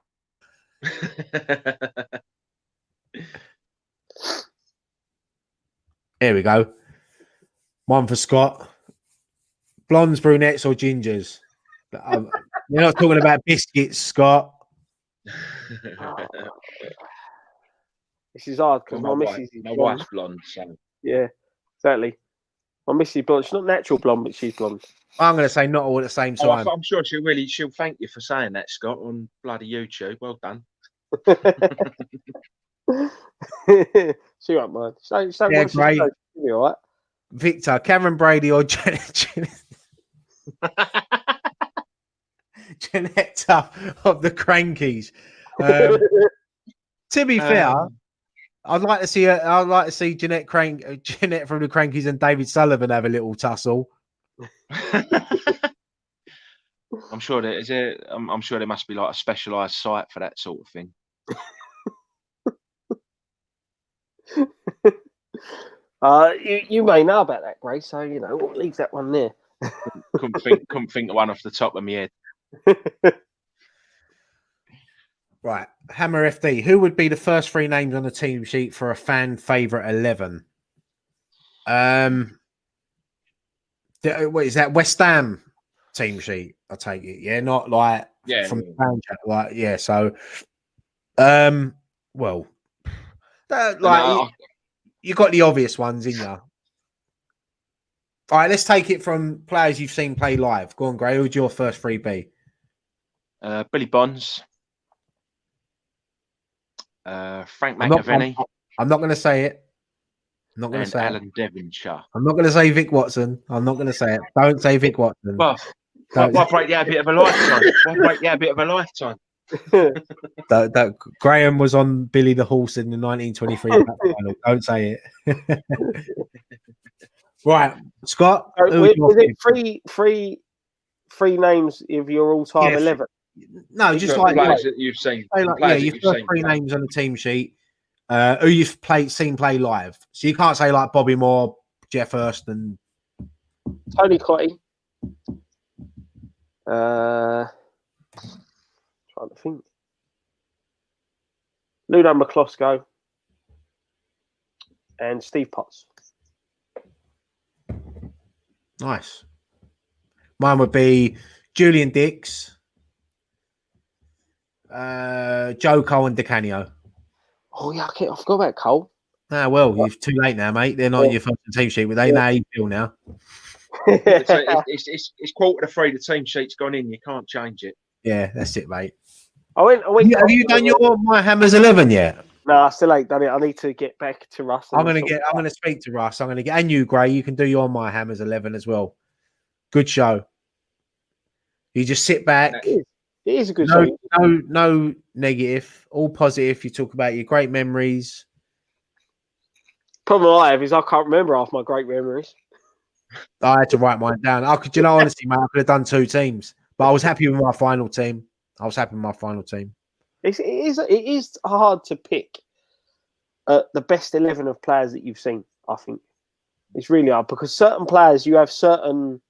Here we go. One for Scott. Blondes, brunettes, or gingers? You're not talking about biscuits, Scott. This is hard because my missus is my wife's blonde. So. Yeah, exactly. My missus is blonde. She's not natural blonde, but she's blonde. I'm going to say not all at the same time. I'm sure she'll thank you for saying that, Scott, on bloody YouTube. Well done. She won't mind. Yeah, great. She'll be all right. Victor, Cameron Brady or Jeanette Tuff of the Crankies. To be fair, I'd like to see Jeanette from the Crankies and David Sullivan have a little tussle. I'm sure there must be like a specialised site for that sort of thing. You may know about that, Grace. So we'll leave that one there. couldn't think of one off the top of my head. Right, Hammer FD. Who would be the first three names on the team sheet for a fan favourite 11? What is that? West Ham team sheet? I take it. Yeah, not like from the fan chat. Like So, well, you got the obvious ones in you. All right, let's take it from players you've seen play live. Go on, Gray. Who would your first three be? Billy Bonds. Frank McAvenny. I'm not going to say it. I'm not going to say Alan Devonshire. I'm not going to say Vic Watson. I'm not going to say it. Don't say Vic Watson. Well, why break you out a bit of a lifetime? Graham was on Billy the Horse in the 1923 final. Don't say it. Right, Scott. Was it three names of your all-time 11? No, just like players that you've seen. You've got three names on the team sheet. Who you've seen play live. So you can't say like Bobby Moore, Jeff Hurst, and Tony COYI. Trying to think. Ludo McCloskey and Steve Potts. Nice. Mine would be Julian Dix, Joe Cole, and DeCanio. Oh yeah, I forgot about Cole. Ah, well, you're too late now, mate. They're not your first team sheet, but they know how you feel now. It's 2:45. The team sheet's gone in. You can't change it. Yeah, that's it, mate. I went. Have you done your My Hammers 11 yet? No, I still ain't done it. I need to get back to Russ. I'm gonna speak to Russ. I'm gonna get, and you, Gray. You can do your My Hammers 11 as well. Good show. You just sit back. It is a good show. No negative. All positive. You talk about your great memories. Problem I have is I can't remember half my great memories. I had to write mine down. Honestly, mate, I could have done 2 teams, but I was happy with my final team. It is hard to pick the best 11 of players that you've seen. I think it's really hard because certain players you have certain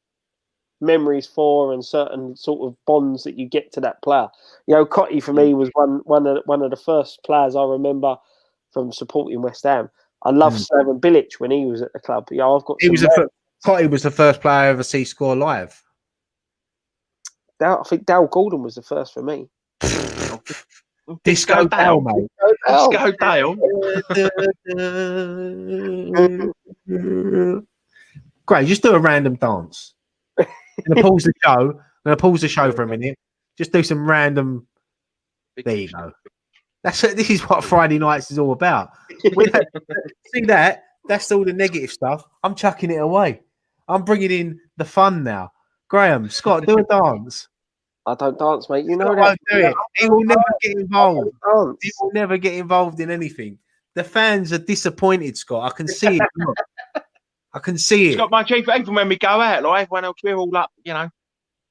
memories for and certain sort of bonds that you get to that player. You know, COYI for me was one of the first players I remember from supporting West Ham. I love Sullivan Bilic when he was at the club. Yeah, I've got. COYI was the first player I ever see score live. I think Dale Gordon was the first for me. Disco Dale, mate. Disco Dale. Great, just do a random dance. I'm gonna pause the show for a minute. Just do some random. There you go. This is what Friday nights is all about. See that? That's all the negative stuff. I'm chucking it away. I'm bringing in the fun now. Graham, Scott, do a dance. I don't dance, mate. You know Scott that. won't do it. He will never get involved. He will never get involved in anything. The fans are disappointed, Scott. I can see it. I can see it. Scott, my chief, even when we go out, like everyone else, we're all up,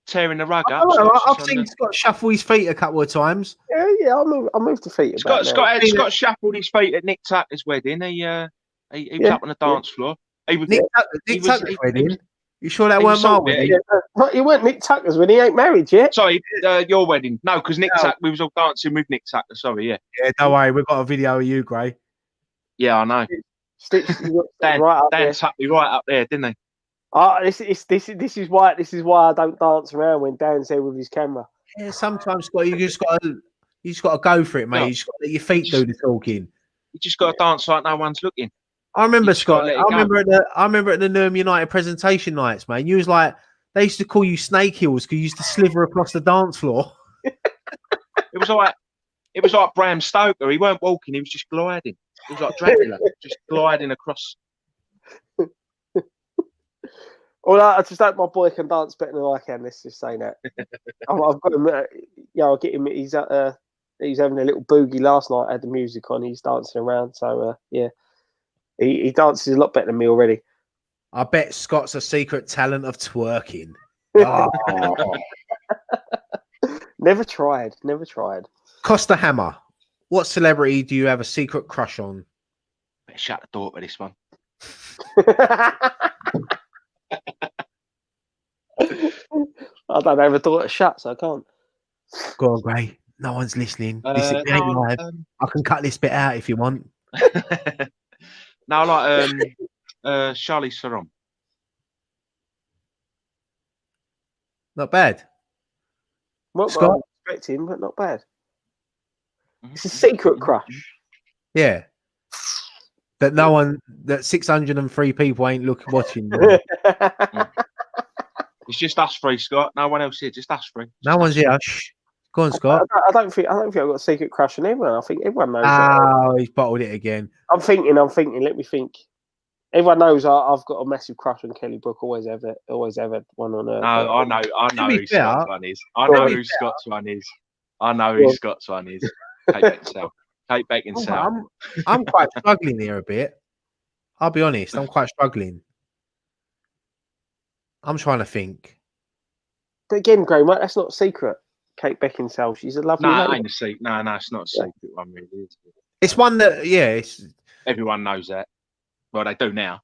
tearing the rug up. I've seen Scott shuffle his feet a couple of times. Yeah. I moved the feet. Scott shuffled his feet at Nick Tucker's wedding. He was up on the dance floor. Nick Tucker's wedding. You sure that weren't my wedding? He weren't Nick Tucker's when he ain't married yet. Sorry, your wedding. No, because Nick Tucker, we was all dancing with Nick Tucker. Sorry, yeah. Yeah, don't worry. We've got a video of you, Gray. Yeah, I know. Dan tucked me right up there, didn't he? This is why I don't dance around when Dan's there with his camera. Yeah, sometimes Scott, you just got to go for it, mate. You just got to let your feet do the talking. You just got to dance like no one's looking. I remember, Scott. I remember at the Newham United presentation nights, mate. You was like, they used to call you Snake Hills because you used to slither across the dance floor. It was like Bram Stoker. He weren't walking; he was just gliding. It was like Dracula, just gliding across. Well, I just hope my boy can dance better than I can. Let's just say that. I've got him. I'll get him. He's having a little boogie last night. I had the music on. He's dancing around. So yeah. He dances a lot better than me already. I bet Scott's a secret talent of twerking. Oh. Never tried. Costa Hammer. What celebrity do you have a secret crush on? Better shut the door for this one. I don't have a door to shut, so I can't. Go on, Gray. No one's listening. This ain't live. I can cut this bit out if you want. No, like Charlie Theron. Not bad. Scott? I'm expecting, but not bad. It's a secret crush. Yeah. That 603 people ain't watching. It's just us three, Scott. No one else here. Just us three. No one's here. Shh. Go on, Scott. I don't think I've got a secret crush on everyone. I think everyone knows. Oh, he's bottled it again. I'm thinking. Let me think. Everyone knows I've got a massive crush on Kelly Brook. Always had one on her. No, I know who Scott's one is. I know who Scott's one is. Kate Beckinsale. I'm quite struggling here a bit. I'll be honest. I'm quite struggling. I'm trying to think. But again, Graham, that's not a secret. Kate Beckinsale, she's a lovely lady. No, ain't a secret. No, it's not a secret one, really. Is it? It's one that, everyone knows that. Well, they do now.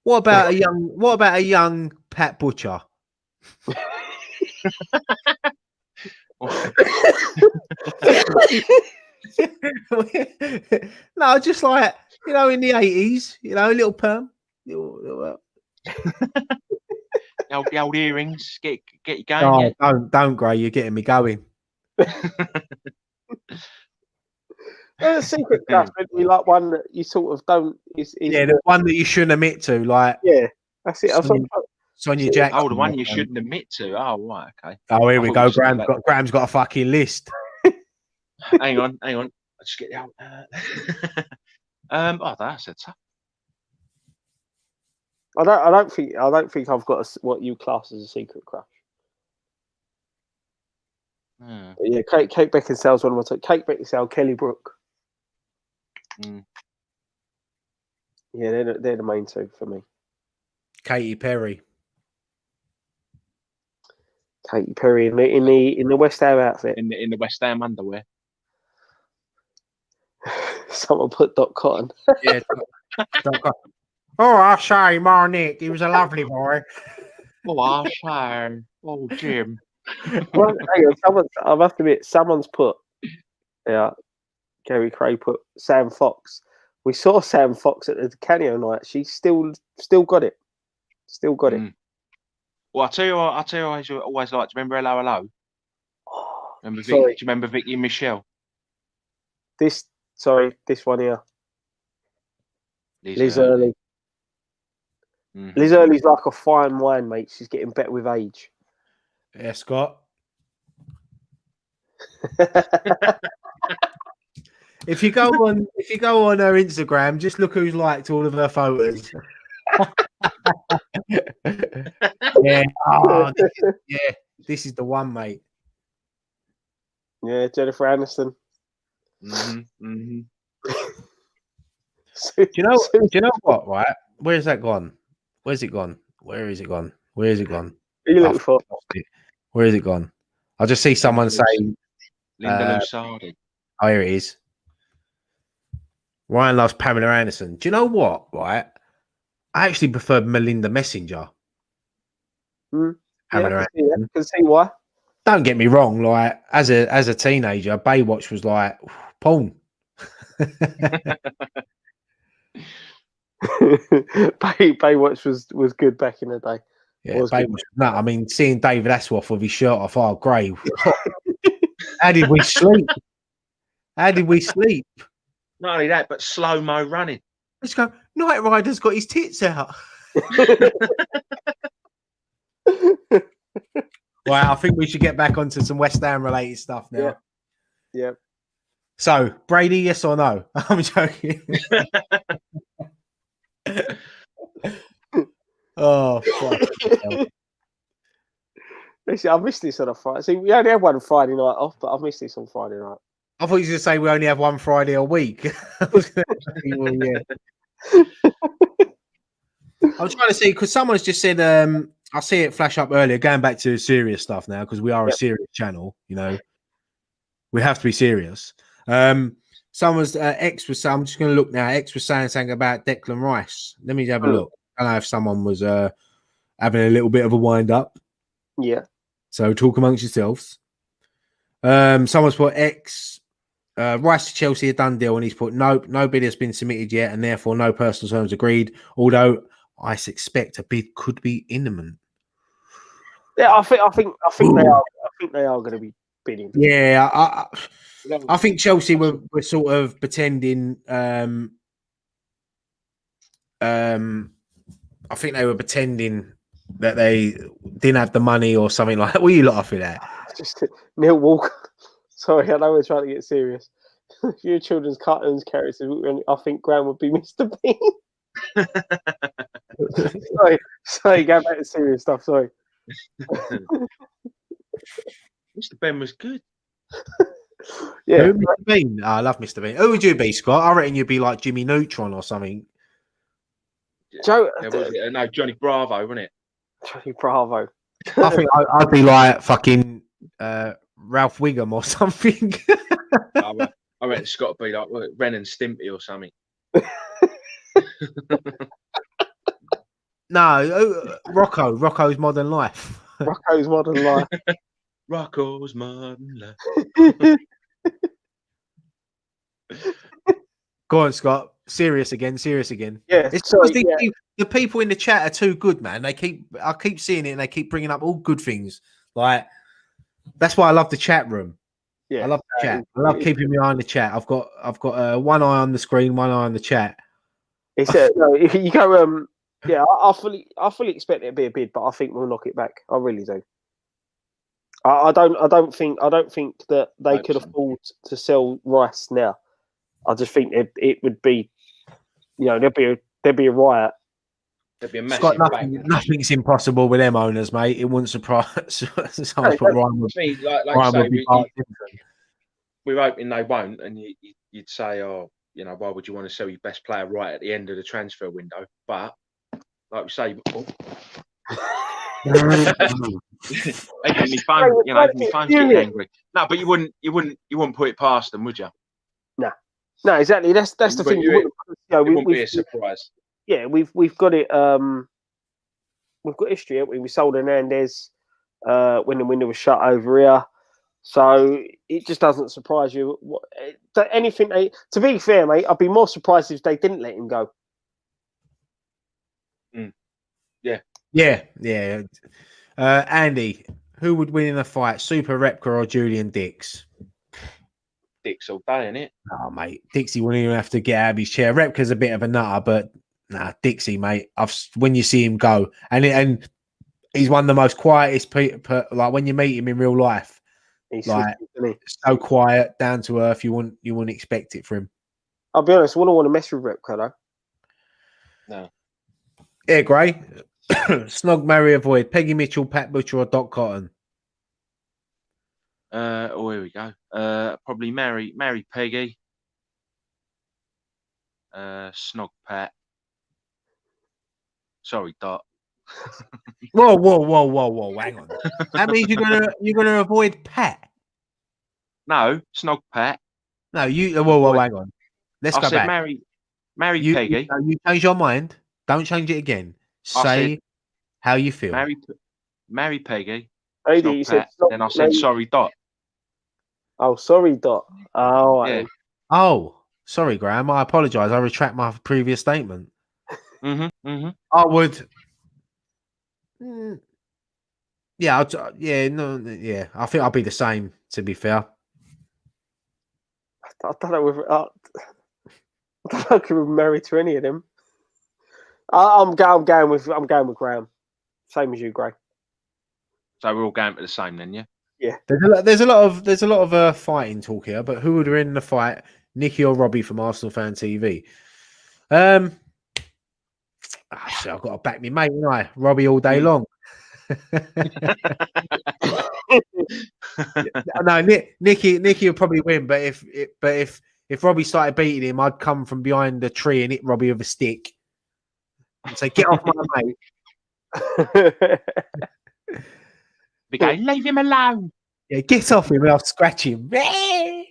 What about a young Pat Butcher? No, just like in the 80s, a little perm, the old earrings, get you going. Oh, don't, Gray, you're getting me going. A secret crush would be like one that you sort of don't. The one that you shouldn't admit to, like. Yeah, that's it. Sonia Jackson. Oh, the one you shouldn't admit to. Oh, right, okay. Oh, here we go. Graham's got a fucking list. Hang on. I'll just get it out. That's a tough. I don't think I've got what you class as a secret crush. Yeah, Kate Beckinsale's one of my top. Kate Beckinsale, Kelly Brook. Yeah, they're the main two for me. Katy Perry in the West Ham outfit. In the West Ham underwear. Someone put .cotton. Yeah. Oh, I say, Nick, he was a lovely boy. Oh, I say, Jim. Well, hang on, I must admit, someone's put. Yeah, Gary Cray put Sam Fox. We saw Sam Fox at the Canio night. She still got it. Still got it. Well, I tell you what, I always liked. Do you remember Hello Hello? Do you remember Vicky and Michelle? This one here. Liz Early. Liz Early's like a fine wine, mate. She's getting better with age. Yeah, Scott. If you go on her Instagram, just look who's liked all of her photos. Yeah. Oh, this is the one, mate. Yeah, Jennifer Aniston. Do you know what? Right? Where's that gone? Where's it gone? Where is it gone? Where is it gone? Who are you looking for? Where is it gone? I'll just see someone say Linda Lusardi. Oh, here it is. Ryan loves Pamela Anderson. Do you know what? Right? I actually preferred Melinda Messenger. Pamela Anderson. I can see why. Don't get me wrong. Like as a teenager, Baywatch was like porn. Baywatch was good back in the day. Yeah, Baywatch. No, I mean seeing David Hasselhoff with his shirt off. Oh, great. How did we sleep? Not only that, but slow-mo running. Let's go. Knight Rider's got his tits out. Well, I think we should get back onto some West Ham related stuff now. Yeah. So, Brady, yes or no? I'm joking. Oh, fuck. Listen, I missed this on a Friday. See, we only had one Friday night off, but I've missed this on Friday night. I thought you were going to say we only have one Friday a week. I was trying to see, because someone's just said, I see it flash up earlier, going back to serious stuff now, because we are a serious channel, you know. We have to be serious. Someone's X was saying, I'm just going to look now. X was saying something about Declan Rice. Let me have a look. I don't know if someone was having a little bit of a wind up. Yeah. So talk amongst yourselves. Someone's put X. Rice to Chelsea a done deal, and he's put nope, no bid has been submitted yet, and therefore no personal terms agreed. Although I suspect a bid could be imminent. Yeah, I think they are. I think they are going to be bidding. Yeah, I think Chelsea were sort of pretending. I think they were pretending that they didn't have the money or something like that. What are you laughing at? Just Neil Walker. Sorry, I know we're trying to get serious. Your children's cartoons characters, I think Graham would be Mr. Bean. sorry, go back to serious stuff. Sorry. Mr. Ben was good. Yeah, Mr. Bean. I love Mr. Bean. Who would you be, Scott? I reckon you'd be like Jimmy Neutron or something. Joe, no, Johnny Bravo, wasn't it? Johnny Bravo. I think I'd be like fucking Ralph Wiggum or something. I reckon it's got to be like Ren and Stimpy or something. No, Rocco's Modern Life. Rocco's Modern Life. Rocco's Modern Life. Go on, Scott. Serious again. Yeah, it's because the people in the chat are too good, man. I keep seeing it, and they keep bringing up all good things. Like that's why I love the chat room. Yeah, I love the chat. I love keeping my eye on the chat. I've got one eye on the screen, one eye on the chat. It's no, if you go Yeah, I fully expect it to be a bid, but I think we'll knock it back. I really do. I don't think that they could afford to sell Rice now. I just think it would be, there'd be a riot. There'd be a massive nothing's impossible with them owners, mate. It wouldn't surprise someone put Ryan would, Ryan would be we're hoping they won't, and you'd say, oh, why would you want to sell your best player right at the end of the transfer window? But like we say, making me phone, making me phone get angry. No, but you wouldn't put it past them, would you? No, exactly. That's the thing. It wouldn't be a surprise. Yeah, we've got it. We've got history, haven't we? We sold Hernandez when the window was shut over here, so it just doesn't surprise you. Anything to be fair, mate, I'd be more surprised if they didn't let him go. Yeah. Andy, who would win in a fight, Super Repka or Julian Dix? Dix all day, innit? Oh, mate, Dixie wouldn't even have to get out of his chair. Repka's a bit of a nutter, but nah, Dixie, mate. When you see him go, and he's one of the most quietest people. Like when you meet him in real life, he's so quiet, down to earth. You wouldn't expect it from him. I'll be honest. I wouldn't want to mess with Repka though. No. Yeah, Gray. Snog, marry, avoid. Peggy Mitchell, Pat Butcher, or Doc Cotton. Here we go. Probably marry Peggy. Snog Pat. Sorry, Dot. Whoa! Hang on. That means you're gonna avoid Pat. No, Snog Pat. No, you. Whoa! Hang on. Let's go back. Marry Peggy. You change your mind. Don't change it again. Say how you feel. Marry Peggy. You said then I said sorry, Dot. Oh, sorry, Dot. Oh, yeah. Oh, sorry, Graham. I apologise. I retract my previous statement. I would. Yeah, I think I'll be the same. To be fair, I don't know if I could be married to any of them. I'm going with Graham. Same as you, Gray. So we're all going for the same then, yeah. Yeah. There's a lot of fighting talk here, but who would win the fight, Nicky or Robbie from Arsenal Fan TV? I've got to back me mate, and I Robbie all day long. No, Nicky will probably win, but if Robbie started beating him, I'd come from behind the tree and hit Robbie with a stick and say, "Get off my mate." Be going, leave him alone. Yeah, get off him and I'll scratch him. I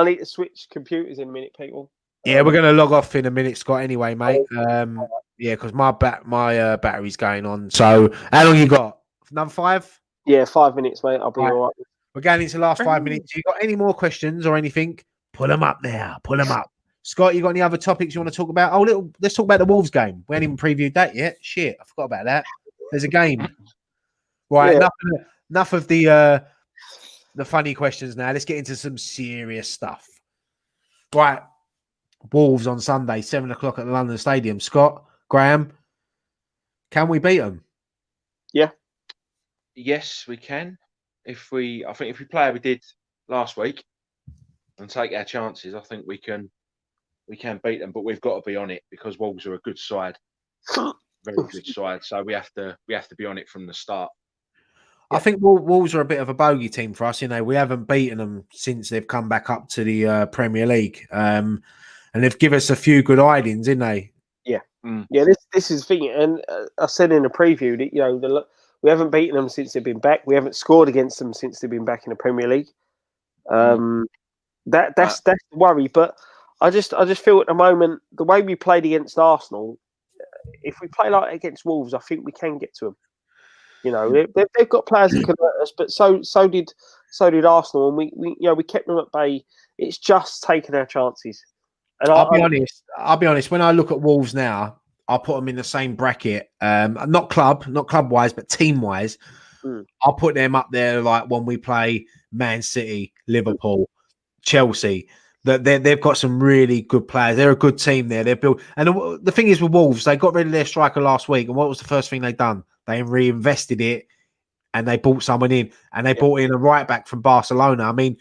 need to switch computers in a minute, people. Yeah, we're going to log off in a minute, Scott, anyway, mate. Yeah, because my battery's going on. So how long you got? Another 5? Yeah, 5 minutes, mate. I'll be all right. We're going into the last 5 minutes. You got any more questions or anything? Pull them up now. Pull them up. Scott, you got any other topics you want to talk about? Let's talk about the Wolves game. We haven't even previewed that yet. Shit, I forgot about that. There's a game. Right, yeah. Enough of the funny questions now. Let's get into some serious stuff. Right. Wolves on Sunday, 7:00 at the London Stadium. Scott, Graham, can we beat them? Yeah. Yes, we can. I think if we play how we did last week and take our chances, I think we can beat them. But we've got to be on it because Wolves are a good side, very good side. So we have to be on it from the start. I think Wolves are a bit of a bogey team for us. We haven't beaten them since they've come back up to the Premier League. And they've given us a few good hidings, didn't they? Yeah. Yeah, this is the thing. And I said in the preview that, we haven't beaten them since they've been back. We haven't scored against them since they've been back in the Premier League. That's the worry. But I just feel at the moment, the way we played against Arsenal, if we play like against Wolves, I think we can get to them. They've got players that can hurt us, but so did Arsenal, and we kept them at bay. It's just taking our chances. And I'll be honest. When I look at Wolves now, I'll put them in the same bracket. Not club wise, but team wise. I'll put them up there like when we play Man City, Liverpool, Chelsea. that they've got some really good players. They're a good team there. They're built. And the thing is with Wolves, they got rid of their striker last week. And what was the first thing they done? They reinvested it and they brought someone in. And they brought in a right back from Barcelona. I mean,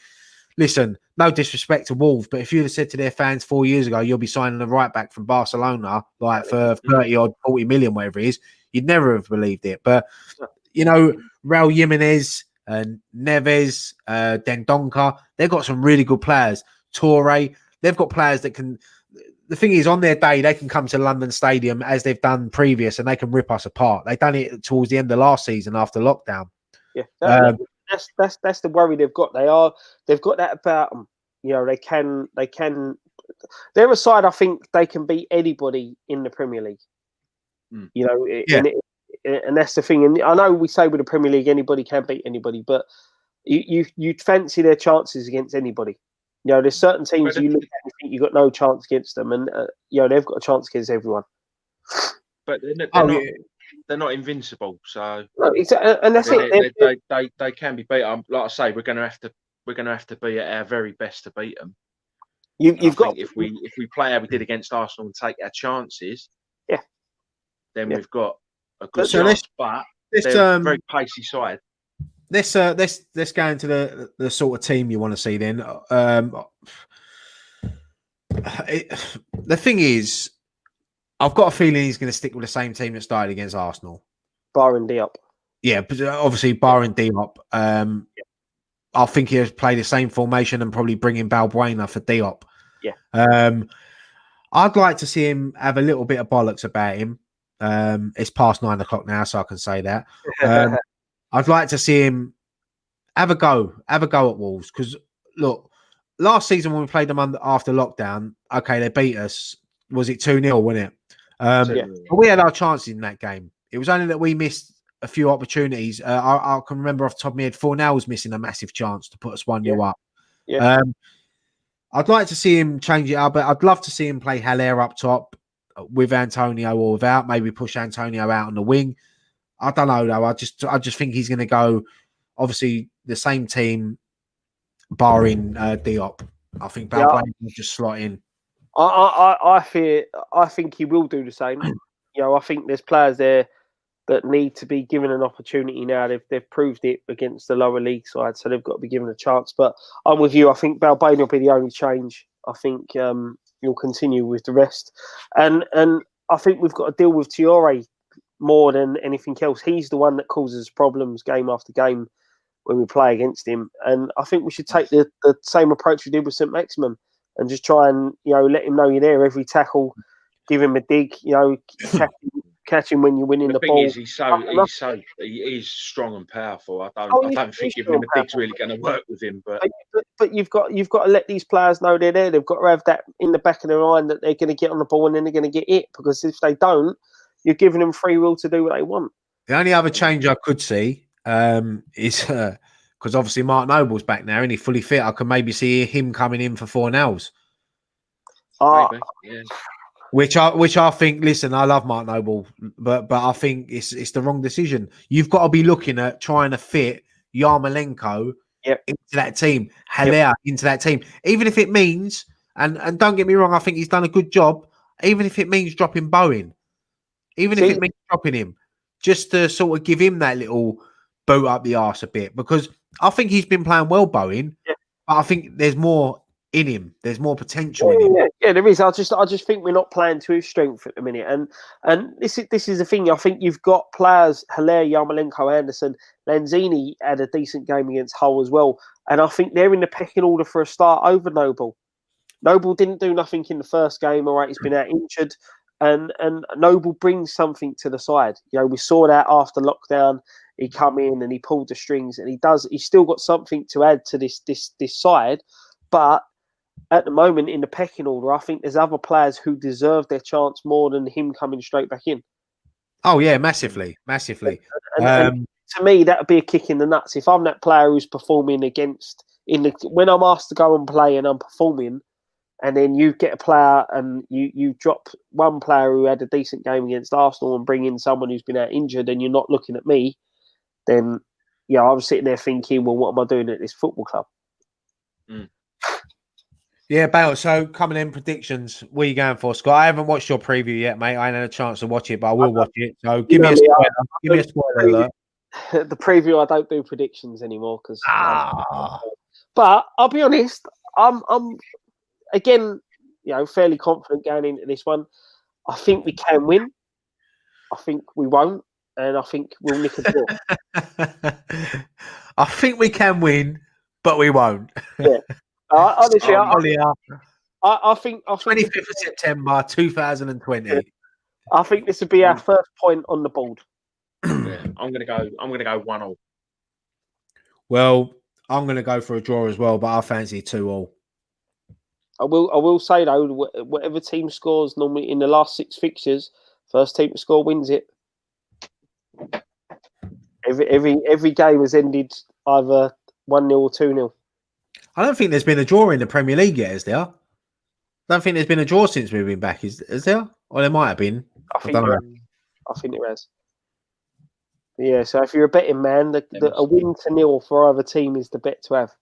listen, no disrespect to Wolves, but if you'd have said to their fans 4 years ago, you'll be signing a right back from Barcelona, like for 30 or 40 million, whatever it is, you'd never have believed it. But, you know, Raul Jimenez, Neves, Dendonka, they've got some really good players. Torre, they've got players that can. The thing is, on their day, they can come to London Stadium as they've done previous, and they can rip us apart. They've done it towards the end of last season after lockdown. Yeah, that's the worry they've got. They've got that about them. You know, they can. They're a side. I think they can beat anybody in the Premier League. You know, and that's the thing. And I know we say with the Premier League, anybody can beat anybody, but you'd fancy their chances against anybody. You know, there's certain teams you look at and think you've got no chance against them, and you know they've got a chance against everyone. But they're not invincible, so no, and that's it. They can be beat. Like I say, we're going to have to be at our very best to beat them. You've got if we play how we did against Arsenal and take our chances, then we've got a good chance. But they're a very pacey side. Let's go into the sort of team you want to see then. The thing is, I've got a feeling he's going to stick with the same team that started against Arsenal. Barring Diop. Yeah, but obviously barring Diop. I think he'll play the same formation and probably bring in Balbuena for Diop. Yeah. I'd like to see him have a little bit of bollocks about him. It's past 9 o'clock now, so I can say that. I'd like to see him have a go at Wolves. Because, look, last season when we played them after lockdown, okay, they beat us. Was it 2-0, wasn't it? But we had our chances in that game. It was only that we missed a few opportunities. I can remember off the top of my head, Fornell was missing a massive chance to put us 1-0 up. Yeah. I'd like to see him change it up, but I'd love to see him play Haller up top with Antonio or without. Maybe push Antonio out on the wing. I don't know though. I just think he's going to go. Obviously, the same team, barring Diop. I think Balbuena will just slot in. I think he will do the same. You know, I think there's players there that need to be given an opportunity now. They've proved it against the lower league side, so they've got to be given a chance. But I'm with you. I think Balbuena will be the only change. I think you'll continue with the rest, and I think we've got to deal with Torre more than anything else. He's the one that causes problems game after game when we play against him. And I think we should take the same approach we did with St. Maximin and just try and, you know, let him know you're there every tackle, give him a dig, you know, catch him when you're winning the ball. He is strong and powerful. I don't think giving him a dig's really going to work with him. But you've got to let these players know they're there. They've got to have that in the back of their mind that they're going to get on the ball and then they're going to get it. Because if they don't, you're giving them free will to do what they want. The only other change I could see is because obviously Mark Noble's back now and he's fully fit. I can maybe see him coming in for Fornells. Maybe, yeah. Which I think. Listen, I love Mark Noble, but I think it's the wrong decision. You've got to be looking at trying to fit Yarmolenko into that team, Haller into that team, even if it means. And don't get me wrong, I think he's done a good job. Even if it means dropping Bowen. Even if it means dropping him, just to sort of give him that little boot up the arse a bit, because I think he's been playing well, Bowen. Yeah. But I think there's more in him. There's more potential in him. Yeah, there is. I just think we're not playing to his strength at the minute. And this is the thing. I think you've got players, Haller, Yarmolenko, Anderson, Lanzini had a decent game against Hull as well. And I think they're in the pecking order for a start over Noble. Noble didn't do nothing in the first game. All right, he's been out injured. And Noble brings something to the side. You know, we saw that after lockdown. He come in and he pulled the strings, and he's still got something to add to this side. But at the moment in the pecking order, I think there's other players who deserve their chance more than him coming straight back in. Oh yeah, massively. And to me, that would be a kick in the nuts. If I'm that player who's performing when I'm asked to go and play and I'm performing, and then you get a player and you drop one player who had a decent game against Arsenal and bring in someone who's been out injured, and you're not looking at me, then I was sitting there thinking, well, what am I doing at this football club? Yeah, Bale. So coming in predictions, what are you going for, Scott? I haven't watched your preview yet, mate. I ain't had a chance to watch it, but I will watch it. So give me a spoiler. Give me a spoiler alert. The preview, I don't do predictions anymore because. Ah. But I'll be honest, I'm again, fairly confident going into this one. I think we can win. I think we won't, and I think we'll nick a draw. I think we can win, but we won't. Yeah. Honestly, I think 25th of September 2020. I think this would be our first point on the board. Yeah, I'm gonna go 1-1. Well, I'm gonna go for a draw as well, but I fancy 2-2. I will say though, whatever team scores normally in the last 6 fixtures, first team to score wins it. Every game has ended either 1-0 or 2-0. I don't think there's been a draw in the Premier League yet, is there? I don't think there's been a draw since we've been back. Is there? Or there might have been. I think there has. Yeah, so if you're a betting man, a win to 0 for either team is the bet to have.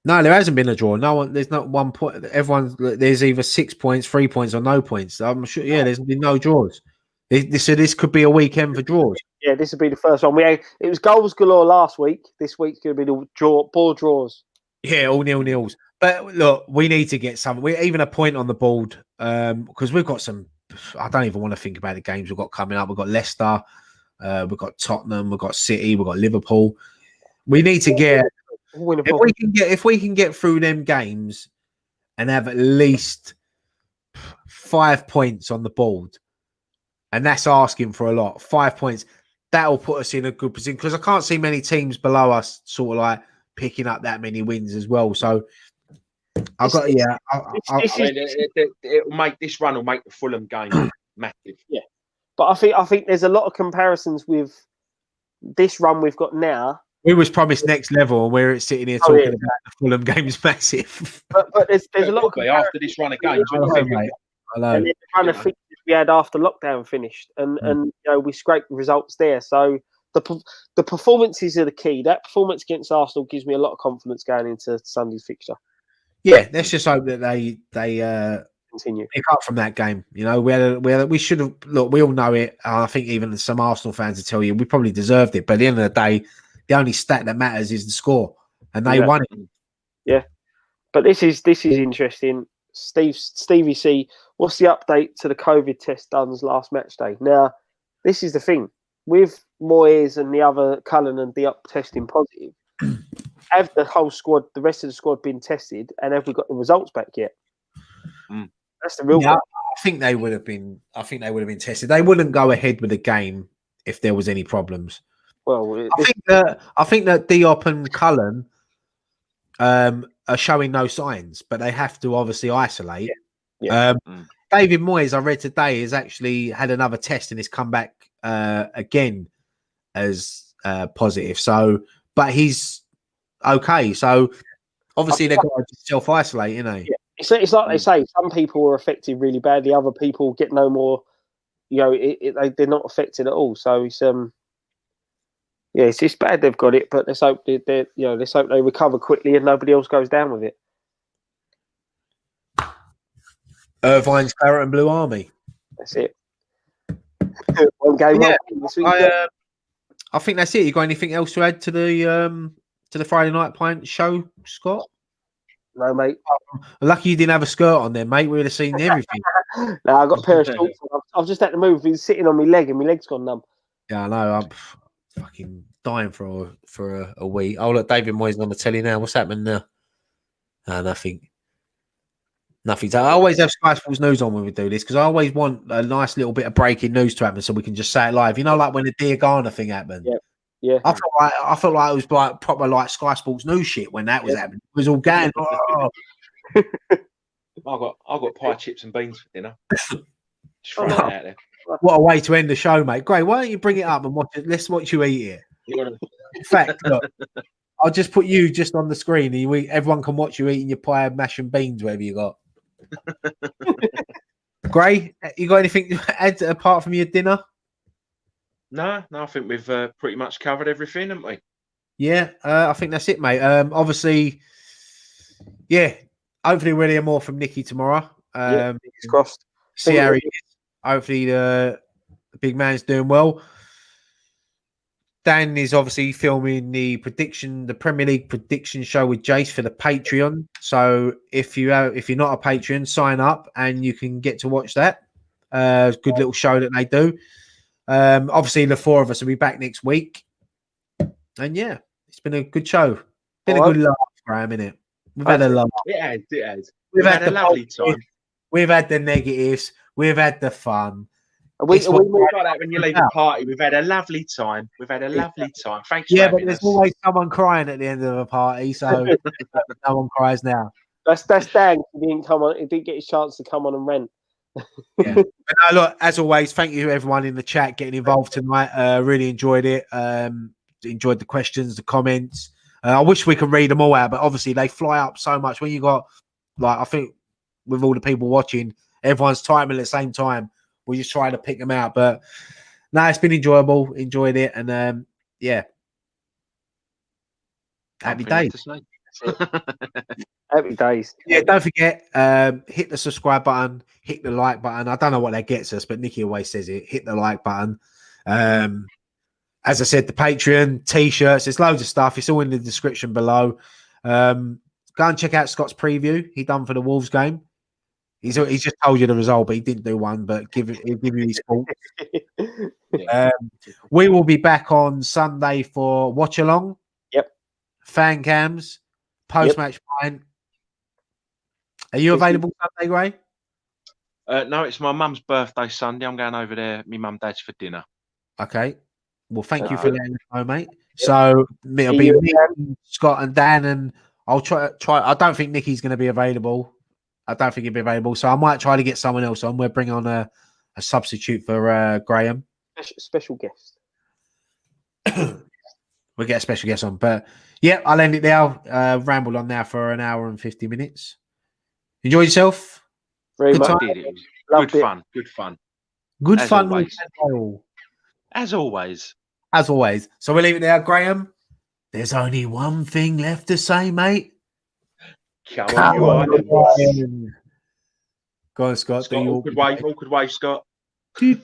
No, there hasn't been a draw. No one. There's not 1 point. There's either 6 points, 3 points, or no points. I'm sure. Yeah, there's been no draws. So this could be a weekend for draws. Yeah, this would be the first one. It was goals galore last week. This week's going to be the ball draws. Yeah, all 0-0s. But look, we need to get some. Even a point on the board because we've got some. I don't even want to think about the games we've got coming up. We've got Leicester, we've got Tottenham, we've got City, we've got Liverpool. We need to get. If we can get through them games and have at least 5 points on the board, and that's asking for a lot. 5 points, that'll put us in a good position because I can't see many teams below us sort of like picking up that many wins as well. So it'll make this run will make the Fulham game massive. Yeah, but I think there's a lot of comparisons with this run we've got now. We was promised next level, and we're sitting here talking about the Fulham game's massive. But there's a lot of after this run of games. And then the run of fixtures we had after lockdown finished, and we scraped the results there. So the performances are the key. That performance against Arsenal gives me a lot of confidence going into Sunday's fixture. Yeah, let's just hope that they continue pick up from that game. We should have. Look, we all know it. I think even some Arsenal fans will tell you we probably deserved it. But at the end of the day, the only stat that matters is the score, and they won it. Yeah, but this is interesting. Stevie C, what's the update to the COVID test done last match day? Now, this is the thing with Moyes and the other Cullen and Diop testing positive. Have the whole squad, the rest of the squad, been tested, and have we got the results back yet? That's the real. Yeah, I think they would have been. I think they would have been tested. They wouldn't go ahead with the game if there was any problems. Well, I think that Diop and Cullen are showing no signs, but they have to obviously isolate. Yeah. David Moyes, I read today, has actually had another test and has come back again as positive. So, but he's okay. So, obviously, they've got to self-isolate, you know. Yeah. It's like they say, some people are affected really badly, other people get no more. They're not affected at all. So it's it's bad they've got it, but let's hope they recover quickly and nobody else goes down with it. Irvine's Claret and Blue Army. That's it. One game. Yeah, I think that's it. You got anything else to add to the Friday Night Pint show, Scott? No, mate. Lucky you didn't have a skirt on there, mate. We would have seen everything. No, I got a pair of shorts. I've just had to move. Been sitting on my leg and my leg's gone numb. Yeah, I know. I'm fucking dying for a week. Oh, look, David Moyes on the telly now. What's happening now? Nothing. I always have Sky Sports News on when we do this because I always want a nice little bit of breaking news to happen so we can just say it live. You know, like when the Diagana thing happened. Yeah. I felt like it was like proper like Sky Sports News shit when that was happening. It was all going. I got pie, chips, and beans for dinner. Just throwing it out there. What a way to end the show, mate. Great. Why don't you bring it up and watch it? Let's watch you eat it. In fact, look, I'll just put you just on the screen and everyone can watch you eating your pie, mash and beans, whatever you got. Gray, you got anything to add apart from your dinner? No, I think we've pretty much covered everything, haven't we? Yeah, I think that's it, mate. Obviously, yeah, hopefully we'll hear more from Nicky tomorrow. Fingers crossed. See how he is. Hopefully the big man's doing well. Dan is obviously filming the Premier League prediction show with Jace for the Patreon. So if you're not a Patreon, sign up and you can get to watch that. Good little show that they do. Obviously the four of us will be back next week. And yeah, it's been a good show. Been a good laugh, Graham, innit? We've had a laugh. It has. We've had a lovely time. We've had the negatives. We've had the fun. We've got that when you leave a party. We've had a lovely time. Thanks. Yeah, but there's always someone crying at the end of a party, so no one cries now. That's Dan. He didn't come on. He didn't get his chance to come on and rant. Yeah. But no, look, as always, thank you everyone in the chat getting involved tonight. Really enjoyed it. Enjoyed the questions, the comments. I wish we could read them all out, but obviously they fly up so much when you got, like, I think with all the people watching, everyone's timing at the same time. We're just trying to pick them out, but no, it's been enjoyable. Enjoyed it, and yeah, happy days. Happy days. Yeah, don't forget, hit the subscribe button, hit the like button. I don't know what that gets us, but Nicky always says it. Hit the like button. As I said, the Patreon, t-shirts, there's loads of stuff. It's all in the description below. Go and check out Scott's preview he done for the Wolves game. He's just told you the result, but he didn't do one. But he'll give you his thoughts. We will be back on Sunday for watch along. Yep. Fan cams, post match pint. Are you available Sunday, Gray? No, it's my mum's birthday Sunday. I'm going over there. My mum, dad's for dinner. Okay. Well, thank you for letting us know, mate. So it'll be me, Scott, and Dan, and I'll try. I don't think Nicky's going to be available. I don't think he'll be available, so I might try to get someone else on. We'll bring on a substitute for Graham. Special guest. We'll get a special guest on, but yeah, I'll end it there. Rambled on now for an hour and 50 minutes. Enjoy yourself. Very much. Good fun. Good fun. Good As fun. Always. As always. So we'll leave it there, Graham. There's only one thing left to say, mate. Come on. Go on, Scott. Awkward wave, Scott. Do.